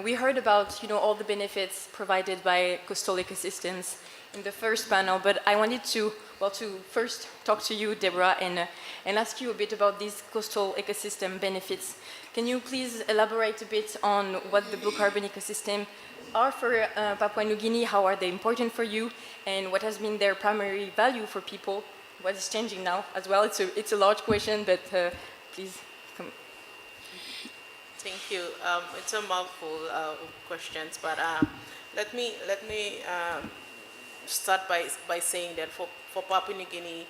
Speaker 3: we heard about all the benefits provided by coastal ecosystems in the first panel, but I wanted to first talk to you, Deborah, and ask you a bit about these coastal ecosystem benefits. Can you please elaborate a bit on what the blue carbon ecosystem are for Papua New Guinea? How are they important for you? And what has been their primary value for people? What is changing now as well? It's a large question, but please come.
Speaker 8: Thank you. It's a mouthful of questions, but let me start by saying that for Papua New Guinea,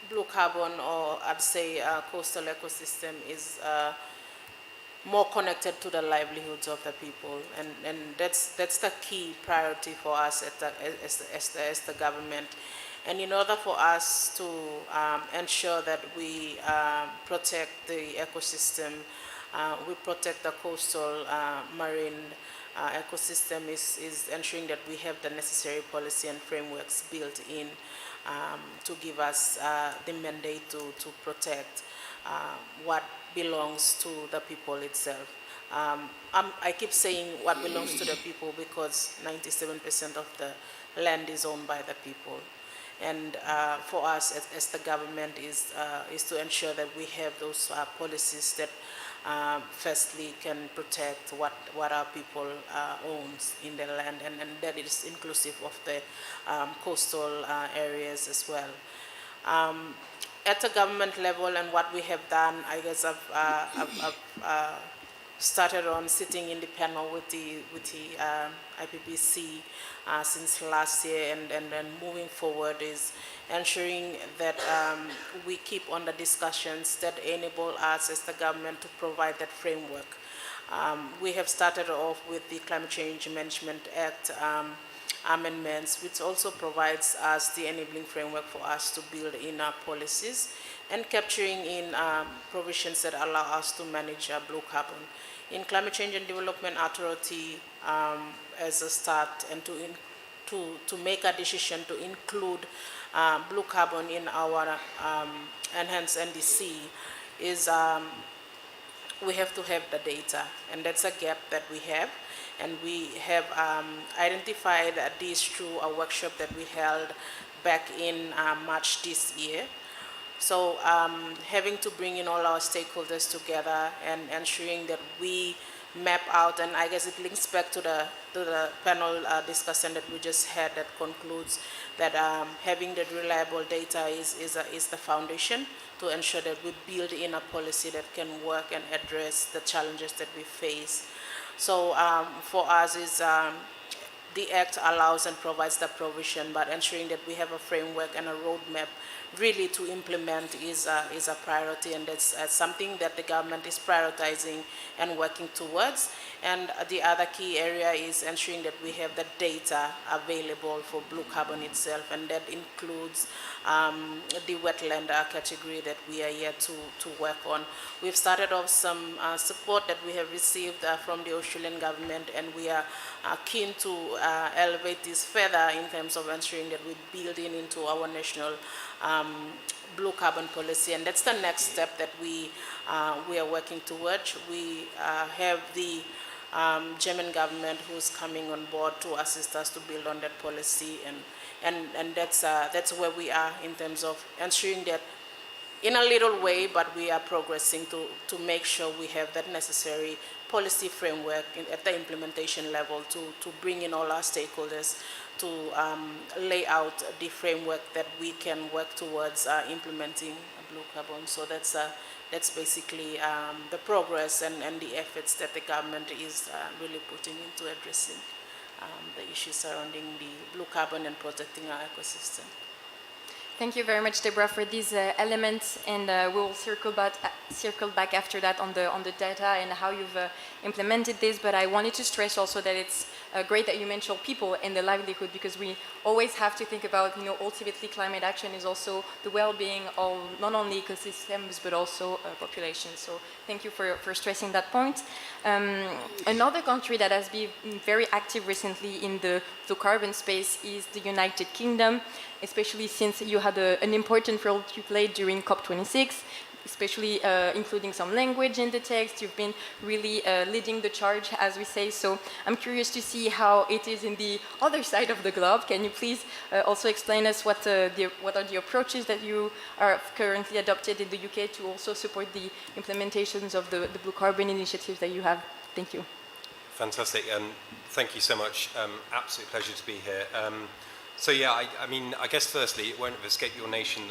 Speaker 8: blue carbon, or I'd say coastal ecosystem, is more connected to the livelihoods of the people, and that's the key priority for us as the government. And in order for us to ensure that we protect the ecosystem, we protect the coastal marine ecosystem, is ensuring that we have the necessary policy and frameworks built in to give us the mandate to protect what belongs to the people itself. I keep saying what belongs to the people because 97% of the land is owned by the people. And for us as the government is to ensure that we have those policies that firstly can protect what our people owns in the land, and that is inclusive of the coastal areas as well. At the government level, and what we have done, I guess I've started on sitting in the panel with the IPPC since last year, and then moving forward is ensuring that we keep on the discussions that enable us as the government to provide that framework. We have started off with the Climate Change Management Act amendments, which also provides us the enabling framework for us to build in our policies and capturing in provisions that allow us to manage blue carbon. in Climate Change and Development Authority as a start, and to make a decision to include blue carbon in our enhanced NDC is we have to have the data, and that's a gap that we have. And we have identified this through a workshop that we held back in March this year. So having to bring in all our stakeholders together and ensuring that we map out, and I guess it links back to the panel discussion that we just had that concludes that having the reliable data is the foundation to ensure that we build in a policy that can work and address the challenges that we face. So for us, the Act allows and provides the provision, but ensuring that we have a framework and a roadmap really to implement is a priority, and that's something that the government is prioritizing and working towards. And the other key area is ensuring that we have the data available for blue carbon itself, and that includes the wetland category that we are here to work on. We've started off some support that we have received from the Australian government, and we are keen to elevate this further in terms of ensuring that we build into our national blue carbon policy, and that's the next step that we are working towards. We have the German government who's coming on board to assist us to build on that policy, and that's where we are in terms of ensuring that in a little way, but we are progressing to make sure we have that necessary policy framework at the implementation level to bring in all our stakeholders to lay out the framework that we can work towards implementing blue carbon. So that's basically the progress and the efforts that the government is really putting into addressing the issues surrounding the blue carbon and protecting our ecosystem.
Speaker 2: Thank you very much, Deborah, for these elements, and we'll circle back after that on the data and how you've implemented this. But I wanted to stress also that it's great that you mentioned people and the livelihood, because we always have to think about, ultimately climate action is also the well-being of not only ecosystems but also populations. So thank you for stressing that point. Another country that has been very active recently in the blue carbon space is the United Kingdom, especially since you had an important role you played during COP26, especially including some language in the text. You've been really leading the charge, as we say. So I'm curious to see how it is in the other side of the globe. Can you please also explain us what are the approaches that you are currently adopted in the UK to also support the implementations of the blue carbon initiatives that you have? Thank you.
Speaker 9: Fantastic, and thank you so much. Absolute pleasure to be here. So yeah, I guess firstly, it won't have escaped your nation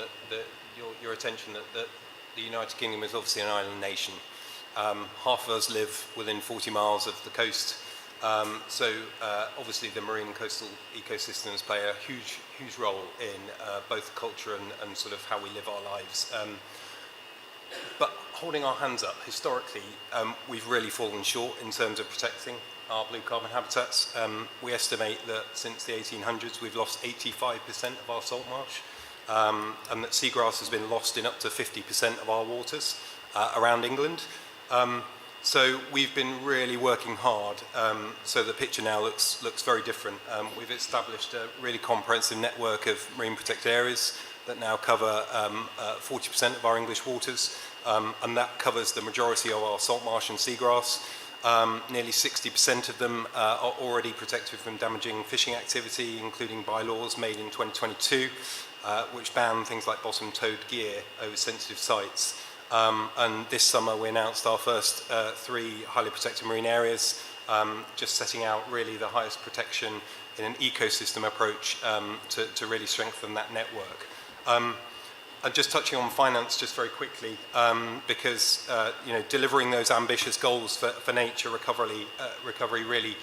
Speaker 9: your attention that the United Kingdom is obviously an island nation. Half of us live within 40 miles of the coast, so obviously the marine and coastal ecosystems play a huge role in both culture and sort of how we live our lives. But holding our hands up, historically, we've really fallen short in terms of protecting our blue carbon habitats. We estimate that since the 1800s we've lost 85% of our saltmarsh, and that seagrass has been lost in up to 50% of our waters around England. So we've been really working hard, so the picture now looks very different. We've established a really comprehensive network of marine protected areas that now cover 40% of our English waters, and that covers the majority of our saltmarsh and seagrass. Nearly 60% of them are already protected from damaging fishing activity, including bylaws made in 2022, which ban things like bottom-towed gear over sensitive sites. And this summer we announced our first 3 highly protected marine areas, just setting out really the highest protection in an ecosystem approach to really strengthen that network. And just touching on finance just very quickly, because delivering those ambitious goals for nature recovery really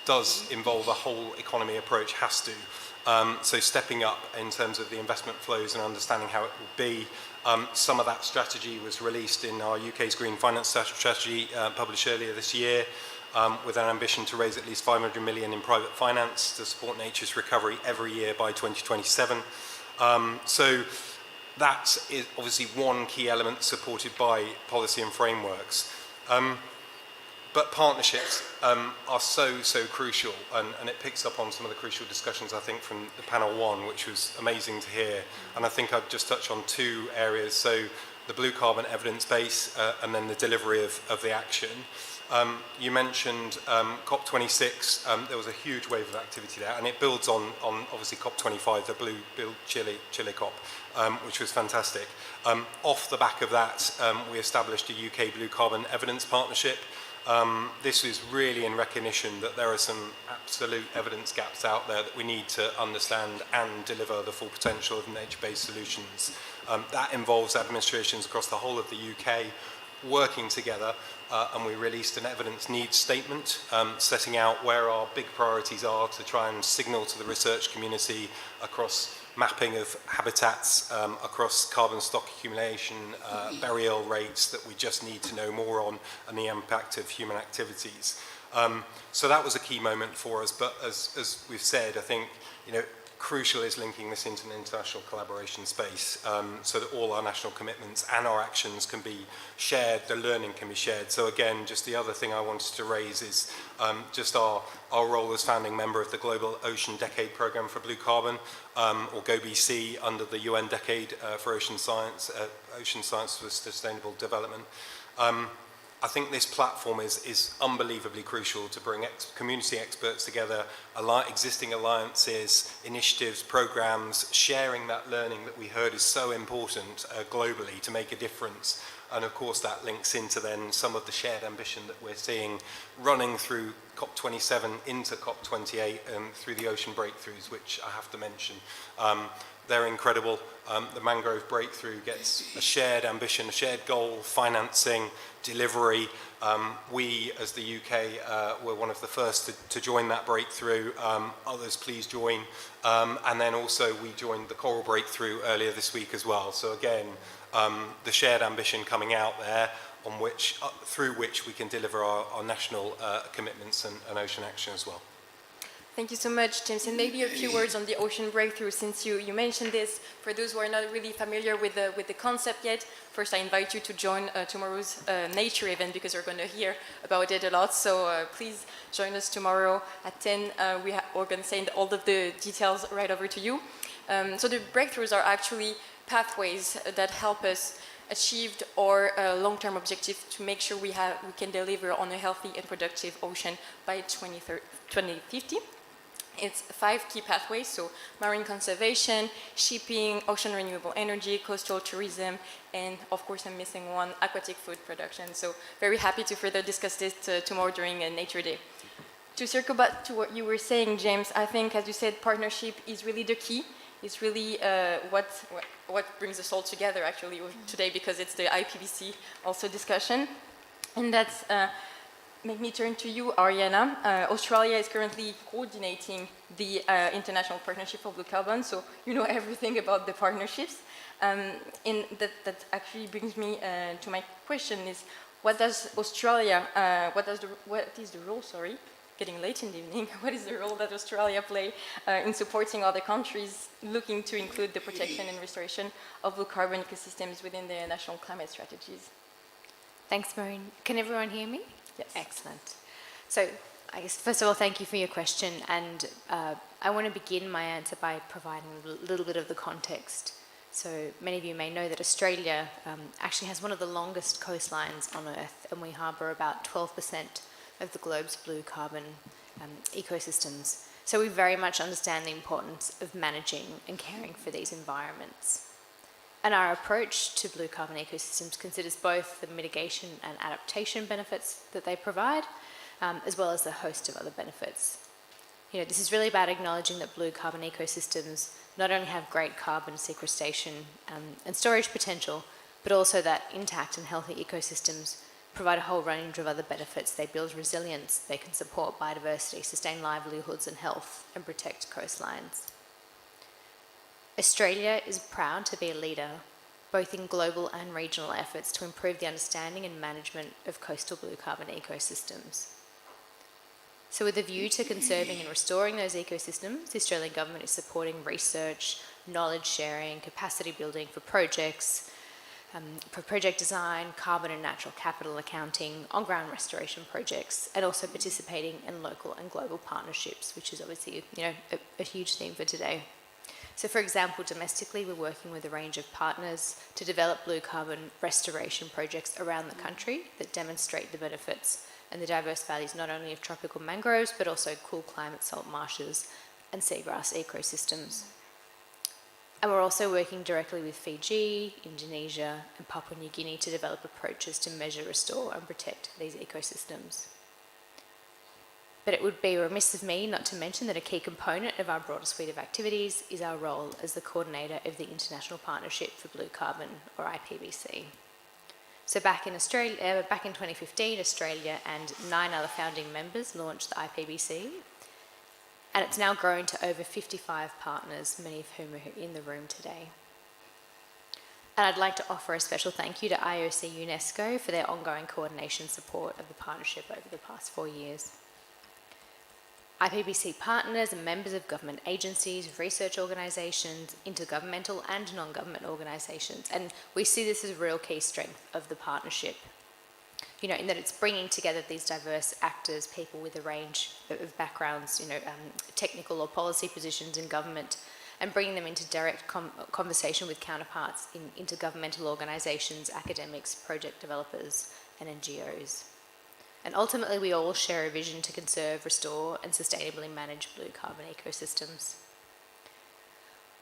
Speaker 9: does involve a whole economy approach, has to. So stepping up in terms of the investment flows and understanding how it will be. Some of that strategy was released in our UK's Green Finance Strategy, published earlier this year, with an ambition to raise at least 500 million in private finance to support nature's recovery every year by 2027. So that is obviously one key element supported by policy and frameworks. But partnerships are so crucial, and it picks up on some of the crucial discussions, I think, from the panel one, which was amazing to hear. And I think I'd just touch on two areas. So the blue carbon evidence base and then the delivery of the action. You mentioned COP26. There was a huge wave of activity there, and it builds on obviously COP25, the Blue Chile COP, which was fantastic. Off the back of that, we established a UK Blue Carbon Evidence Partnership. This is really in recognition that there are some absolute evidence gaps out there that we need to understand and deliver the full potential of nature-based solutions. That involves administrations across the whole of the UK working together, and we released an evidence needs statement setting out where our big priorities are to try and signal to the research community across mapping of habitats, across carbon stock accumulation, burial rates that we just need to know more on, and the impact of human activities. So that was a key moment for us, but as we've said, I think, crucial is linking this into an international collaboration space, so that all our national commitments and our actions can be shared, the learning can be shared. So again, just the other thing I wanted to raise is just our role as founding member of the Global Ocean Decade Programme for Blue Carbon, or GoBC, under the UN Decade for Ocean Science for Sustainable Development. I think this platform is unbelievably crucial to bring community experts together, existing alliances, initiatives, programs, sharing that learning that we heard is so important globally to make a difference. And of course that links into then some of the shared ambition that we're seeing running through COP27 into COP28 through the ocean breakthroughs, which I have to mention. They're incredible. The mangrove breakthrough gets a shared ambition, a shared goal, financing, delivery. We, as the UK, were one of the first to join that breakthrough. Others, please join. And then also we joined the coral breakthrough earlier this week as well. So again, the shared ambition coming out there through which we can deliver our national commitments and ocean action as well.
Speaker 2: Thank you so much, James. And maybe a few words on the ocean breakthrough, since you mentioned this. For those who are not really familiar with the concept yet, first I invite you to join tomorrow's nature event, because you're going to hear about it a lot. So please join us tomorrow at 10. We're going to send all of the details right over to you. So the breakthroughs are actually pathways that help us achieve our long-term objective to make sure we can deliver on a healthy and productive ocean by 2050. It's 5 key pathways, so marine conservation, shipping, ocean renewable energy, coastal tourism, and of course I'm missing one, aquatic food production. So very happy to further discuss this tomorrow during Nature Day. To circle back to what you were saying, James, I think, as you said, partnership is really the key. It's really what brings us all together actually today, because it's the IPBC also discussion. And that's make me turn to you, Ariana. Australia is currently coordinating the International Partnership for Blue Carbon, so you know everything about the partnerships. And that actually brings me to my question: is what is the role? Sorry, getting late in the evening. What is the role that Australia play in supporting other countries looking to include the protection and restoration of blue carbon ecosystems within their national climate strategies?
Speaker 10: Thanks, Maureen. Can everyone hear me?
Speaker 2: Yes.
Speaker 10: Excellent. So I guess, first of all, thank you for your question. And I want to begin my answer by providing a little bit of the context. So many of you may know that Australia actually has one of the longest coastlines on Earth, and we harbour about 12% of the globe's blue carbon ecosystems. So we very much understand the importance of managing and caring for these environments. And our approach to blue carbon ecosystems considers both the mitigation and adaptation benefits that they provide, as well as a host of other benefits. This is really about acknowledging that blue carbon ecosystems not only have great carbon sequestration and storage potential, but also that intact and healthy ecosystems provide a whole range of other benefits. They build resilience, they can support biodiversity, sustain livelihoods and health, and protect coastlines. Australia is proud to be a leader both in global and regional efforts to improve the understanding and management of coastal blue carbon ecosystems. So with a view to conserving and restoring those ecosystems, the Australian government is supporting research, knowledge sharing, capacity building for projects for project design, carbon and natural capital accounting, on-ground restoration projects, and also participating in local and global partnerships, which is obviously a huge theme for today. So for example, domestically, we're working with a range of partners to develop blue carbon restoration projects around the country that demonstrate the benefits and the diverse values not only of tropical mangroves, but also cool climate salt marshes and seagrass ecosystems. And we're also working directly with Fiji, Indonesia, and Papua New Guinea to develop approaches to measure, restore, and protect these ecosystems. But it would be remiss of me not to mention that a key component of our broader suite of activities is our role as the coordinator of the International Partnership for Blue Carbon, or IPBC. So back in 2015, Australia and 9 other founding members launched the IPBC, and it's now grown to over 55 partners, many of whom are in the room today. And I'd like to offer a special thank you to IOC UNESCO for their ongoing coordination support of the partnership over the past 4 years. IPBC partners are members of government agencies, research organisations, intergovernmental and non-government organisations, and we see this as a real key strength of the partnership. In that it's bringing together these diverse actors, people with a range of backgrounds, technical or policy positions in government, and bringing them into direct conversation with counterparts in intergovernmental organisations, academics, project developers, and NGOs. And ultimately, we all share a vision to conserve, restore, and sustainably manage blue carbon ecosystems.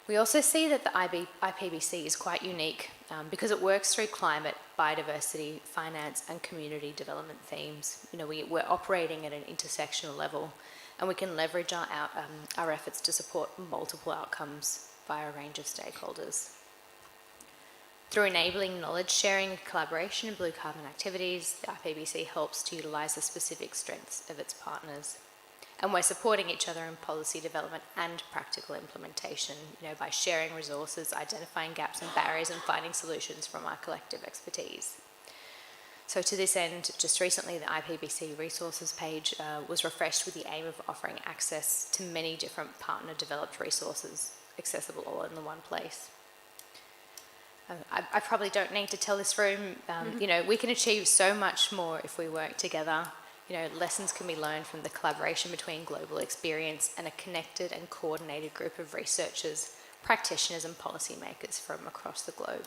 Speaker 10: We also see that the IPBC is quite unique because it works through climate, biodiversity, finance, and community development themes. We're operating at an intersectional level, and we can leverage our efforts to support multiple outcomes via a range of stakeholders. Through enabling knowledge sharing and collaboration in blue carbon activities, the IPBC helps to utilise the specific strengths of its partners. And we're supporting each other in policy development and practical implementation, by sharing resources, identifying gaps and barriers, and finding solutions from our collective expertise. So to this end, just recently, the IPBC resources page was refreshed with the aim of offering access to many different partner-developed resources, accessible all in the one place. I probably don't need to tell this room, we can achieve so much more if we work together. Lessons can be learned from the collaboration between global experience and a connected and coordinated group of researchers, practitioners and policymakers from across the globe.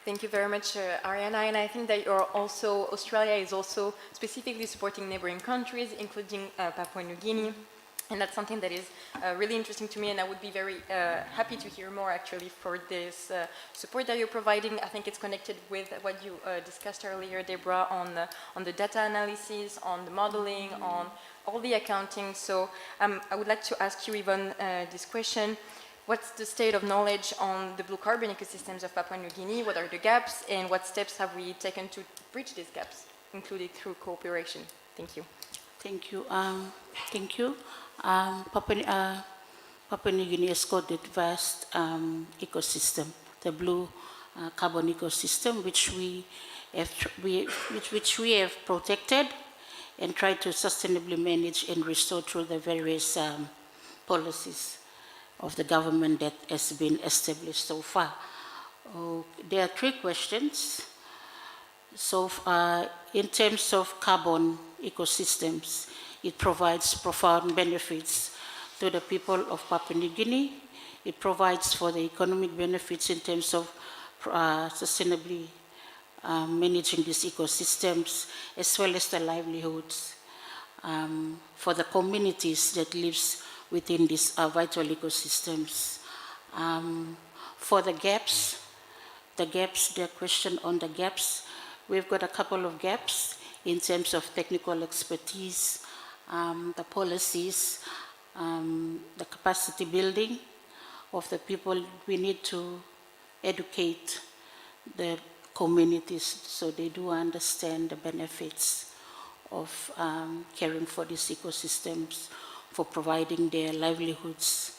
Speaker 2: Thank you very much, Ariana. And I think that Australia is also specifically supporting neighboring countries, including Papua New Guinea. And that's something that is really interesting to me, and I would be very happy to hear more actually for this support that you're providing. I think it's connected with what you discussed earlier, Deborah, on the data analysis, on the modeling, on all the accounting. So I would like to ask you, Yvonne, this question. What's the state of knowledge on the blue carbon ecosystems of Papua New Guinea? What are the gaps, and what steps have we taken to bridge these gaps, including through cooperation? Thank you.
Speaker 11: Thank you. Thank you. Papua New Guinea has got a vast ecosystem, the blue carbon ecosystem, which we have protected and tried to sustainably manage and restore through the various policies of the government that has been established so far. There are 3 questions. So in terms of carbon ecosystems, it provides profound benefits to the people of Papua New Guinea. It provides for the economic benefits in terms of sustainably managing these ecosystems, as well as the livelihoods for the communities that lives within these vital ecosystems. For the gaps, the question on the gaps, we've got a couple of gaps in terms of technical expertise, the policies, the capacity building of the people. We need to educate the communities so they do understand the benefits of caring for these ecosystems, for providing their livelihoods.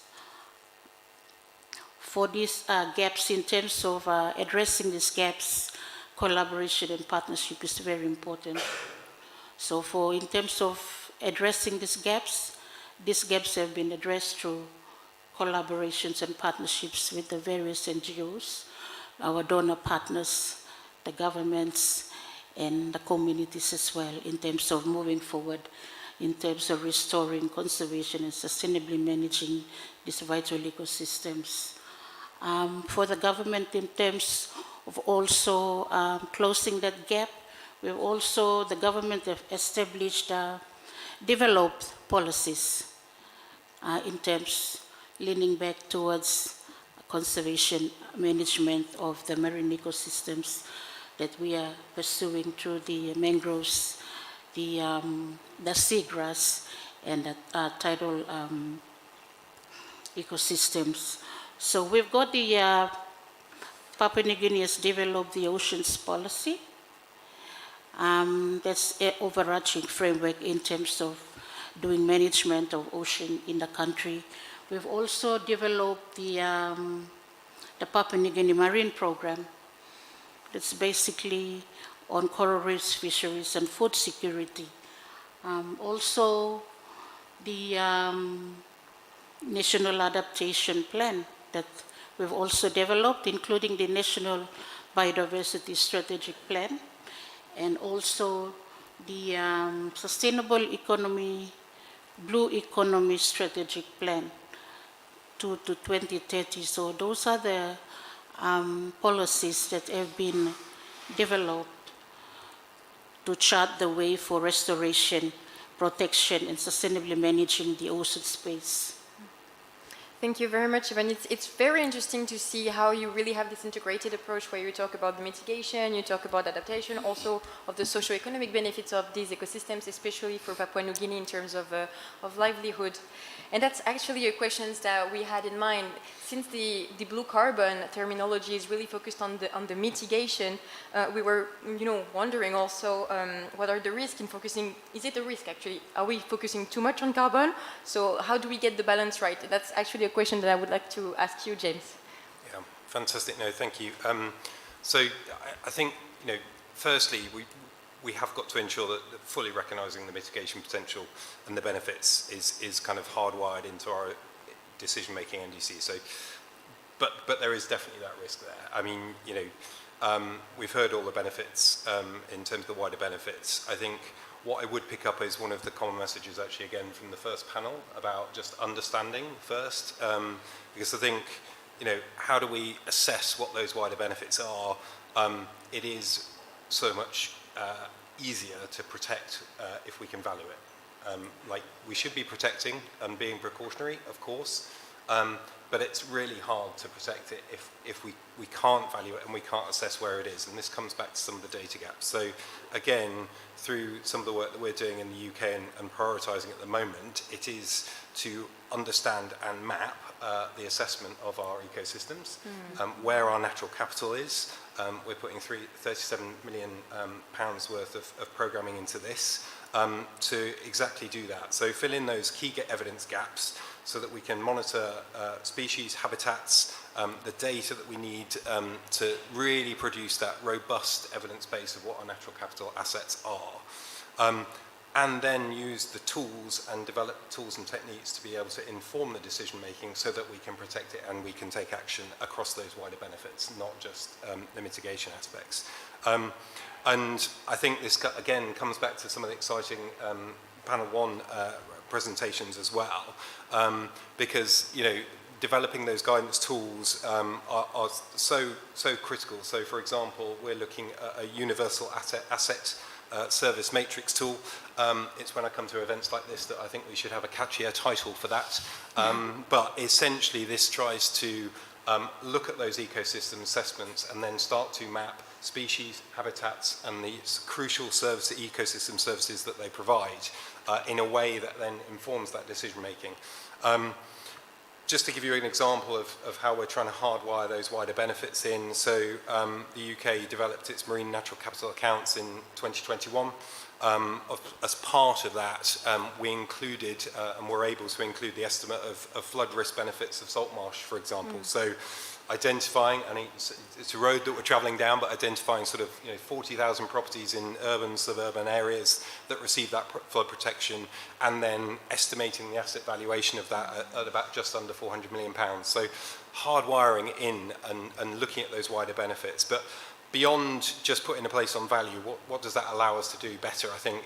Speaker 11: For these gaps, in terms of addressing these gaps, collaboration and partnership is very important. So in terms of addressing these gaps have been addressed through collaborations and partnerships with the various NGOs, our donor partners, the governments, and the communities as well in terms of moving forward, in terms of restoring, conservation, and sustainably managing these vital ecosystems. For the government, in terms of also closing that gap, the government have established, developed policies in terms leaning back towards conservation management of the marine ecosystems that we are pursuing through the mangroves, the seagrass, and the tidal ecosystems. So we've got the Papua New Guinea has developed the oceans policy. That's an overarching framework in terms of doing management of ocean in the country. We've also developed the Papua New Guinea Marine Program. That's basically on coral reefs, fisheries, and food security. Also, the National Adaptation Plan that we've also developed, including the National Biodiversity Strategic Plan, and also the Sustainable Economy, Blue Economy Strategic Plan to 2030. So those are the policies that have been developed to chart the way for restoration, protection, and sustainably managing the ocean space.
Speaker 2: Thank you very much, Ivan. It's very interesting to see how you really have this integrated approach where you talk about the mitigation, you talk about adaptation, also of the socio-economic benefits of these ecosystems, especially for Papua New Guinea in terms of livelihood. And that's actually a question that we had in mind. Since the blue carbon terminology is really focused on the mitigation, we were wondering also what are the risks in focusing. Is it a risk actually? Are we focusing too much on carbon? So how do we get the balance right? That's actually a question that I would like to ask you, James.
Speaker 9: Yeah, fantastic. No, thank you. So I think, firstly, we have got to ensure that fully recognising the mitigation potential and the benefits is kind of hardwired into our decision-making NDC. So, but there is definitely that risk there. I mean, we've heard all the benefits in terms of the wider benefits. I think what I would pick up is one of the common messages actually again from the first panel about just understanding first, because I think, how do we assess what those wider benefits are? It is so much easier to protect if we can value it. Like we should be protecting and being precautionary, of course, but it's really hard to protect it if we can't value it and we can't assess where it is. And this comes back to some of the data gaps. So again, through some of the work that we're doing in the UK and prioritising at the moment, it is to understand and map the assessment of our ecosystems, where our natural capital is. We're putting £37 million worth of programming into this to exactly do that. So fill in those key evidence gaps so that we can monitor species, habitats, the data that we need to really produce that robust evidence base of what our natural capital assets are. And then use the tools and develop tools and techniques to be able to inform the decision making so that we can protect it and we can take action across those wider benefits, not just the mitigation aspects. And I think this again comes back to some of the exciting panel one presentations as well, because developing those guidance tools are so critical. So for example, we're looking at a universal asset service matrix tool. It's when I come to events like this that I think we should have a catchier title for that. But essentially this tries to look at those ecosystem assessments and then start to map species, habitats, and the crucial ecosystem services that they provide in a way that then informs that decision making. Just to give you an example of how we're trying to hardwire those wider benefits in, so the UK developed its marine natural capital accounts in 2021. as part of that, we included and were able to include the estimate of flood risk benefits of saltmarsh, for example. So identifying, and it's a road that we're travelling down, but identifying sort of 40,000 properties in urban, suburban areas that receive that flood protection, and then estimating the asset valuation of that at about just under £400 million. So hardwiring in and looking at those wider benefits. But beyond just putting a place on value, what does that allow us to do better? I think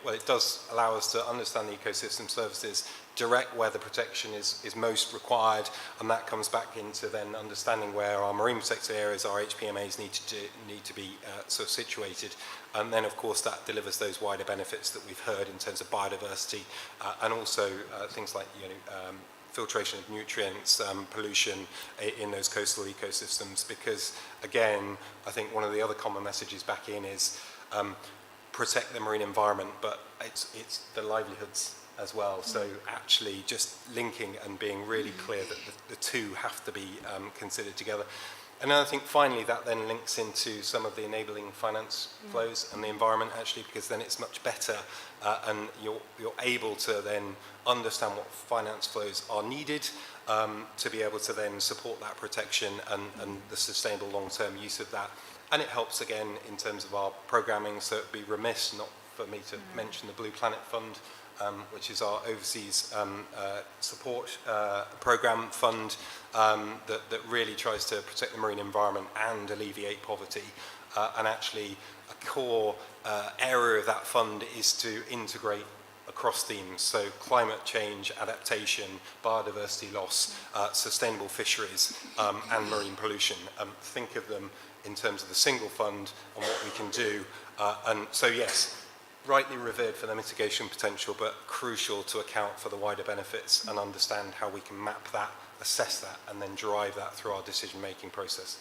Speaker 9: well, it does allow us to understand the ecosystem services, direct where the protection is most required, and that comes back into then understanding where our marine protected areas, our HPMAs need to be sort of situated. And then, of course, that delivers those wider benefits that we've heard in terms of biodiversity, and also things like filtration of nutrients, pollution in those coastal ecosystems, because again, I think one of the other common messages back in is protect the marine environment, but it's the livelihoods as well. So actually just linking and being really clear that the two have to be considered together. And then I think finally that then links into some of the enabling finance flows and the environment, actually, because then it's much better and you're able to then understand what finance flows are needed to be able to then support that protection and the sustainable long-term use of that. And it helps again in terms of our programming, so it'd be remiss not for me to mention the Blue Planet Fund, which is our overseas support program fund that really tries to protect the marine environment and alleviate poverty. And actually a core area of that fund is to integrate across themes, so climate change, adaptation, biodiversity loss, sustainable fisheries, and marine pollution. Think of them in terms of the single fund and what we can do. And so yes, rightly revered for their mitigation potential, but crucial to account for the wider benefits and understand how we can map that, assess that, and then drive that through our decision-making process.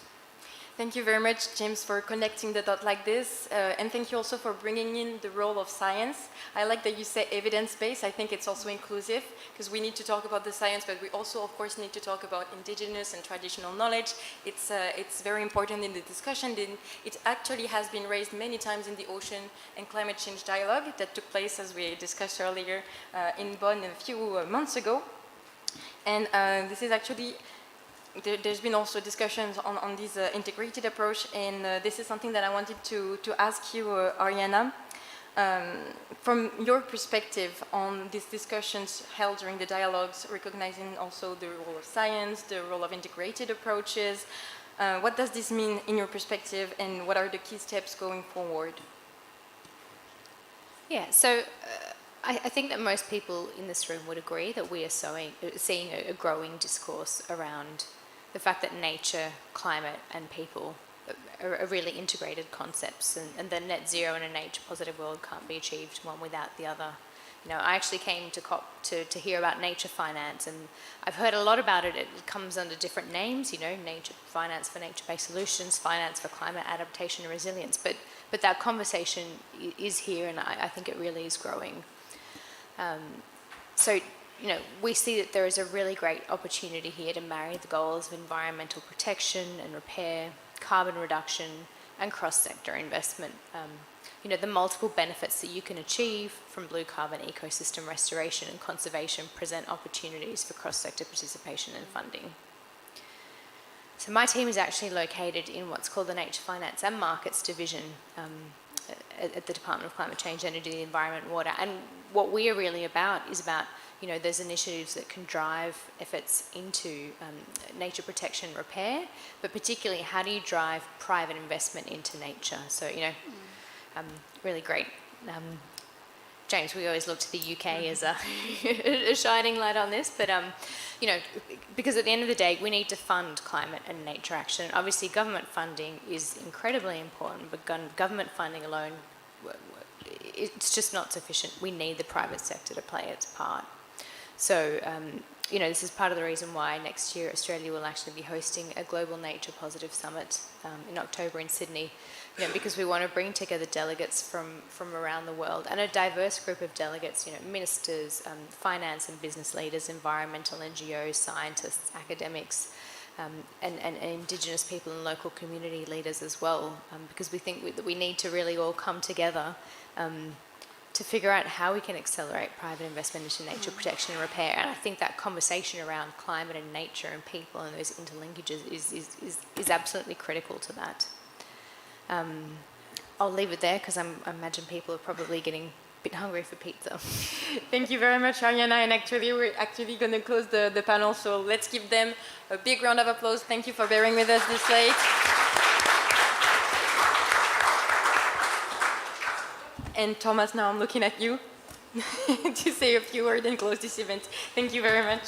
Speaker 2: Thank you very much, James, for connecting the dot like this. And thank you also for bringing in the role of science. I like that you say evidence-based. I think it's also inclusive, because we need to talk about the science, but we also, of course, need to talk about indigenous and traditional knowledge. It's very important in the discussion. It actually has been raised many times in the ocean and climate change dialogue that took place, as we discussed earlier, in Bonn a few months ago. And this is actually... There's been also discussions on this integrated approach, and this is something that I wanted to ask you, Ariana. From your perspective on these discussions held during the dialogues, recognizing also the role of science, the role of integrated approaches, what does this mean in your perspective, and what are the key steps going forward?
Speaker 10: Yeah, so I think that most people in this room would agree that we are seeing a growing discourse around the fact that nature, climate, and people are really integrated concepts, and that net zero in a nature positive world can't be achieved one without the other. I actually came to COP to hear about nature finance, and I've heard a lot about it. It comes under different names, nature finance for nature-based solutions, finance for climate adaptation and resilience, but that conversation is here, and I think it really is growing. So we see that there is a really great opportunity here to marry the goals of environmental protection and repair, carbon reduction, and cross-sector investment. The multiple benefits that you can achieve from blue carbon ecosystem restoration and conservation present opportunities for cross-sector participation and funding. So my team is actually located in what's called the Nature Finance and Markets Division at the Department of Climate Change, Energy, the Environment, Water. And what we are really about is about those initiatives that can drive efforts into nature protection and repair, but particularly how do you drive private investment into nature? So, really great. James, we always look to the UK as a shining light on this, but, because at the end of the day, we need to fund climate and nature action. Obviously, government funding is incredibly important, but government funding alone, it's just not sufficient. We need the private sector to play its part. So, this is part of the reason why next year Australia will actually be hosting a Global Nature Positive Summit in October in Sydney, because we want to bring together delegates from around the world, and a diverse group of delegates, ministers, finance and business leaders, environmental NGOs, scientists, academics, and Indigenous people and local community leaders as well, because we think that we need to really all come together to figure out how we can accelerate private investment into nature protection and repair. And I think that conversation around climate and nature and people and those interlinkages is absolutely critical to that. I'll leave it there because I imagine people are probably getting a bit hungry for pizza.
Speaker 2: Thank you very much, Ariana. And actually, we're actually going to close the panel, so let's give them a big round of applause. Thank you for bearing with us this late. And Thomas, now I'm looking at you to say a few words and close this event. Thank you very much.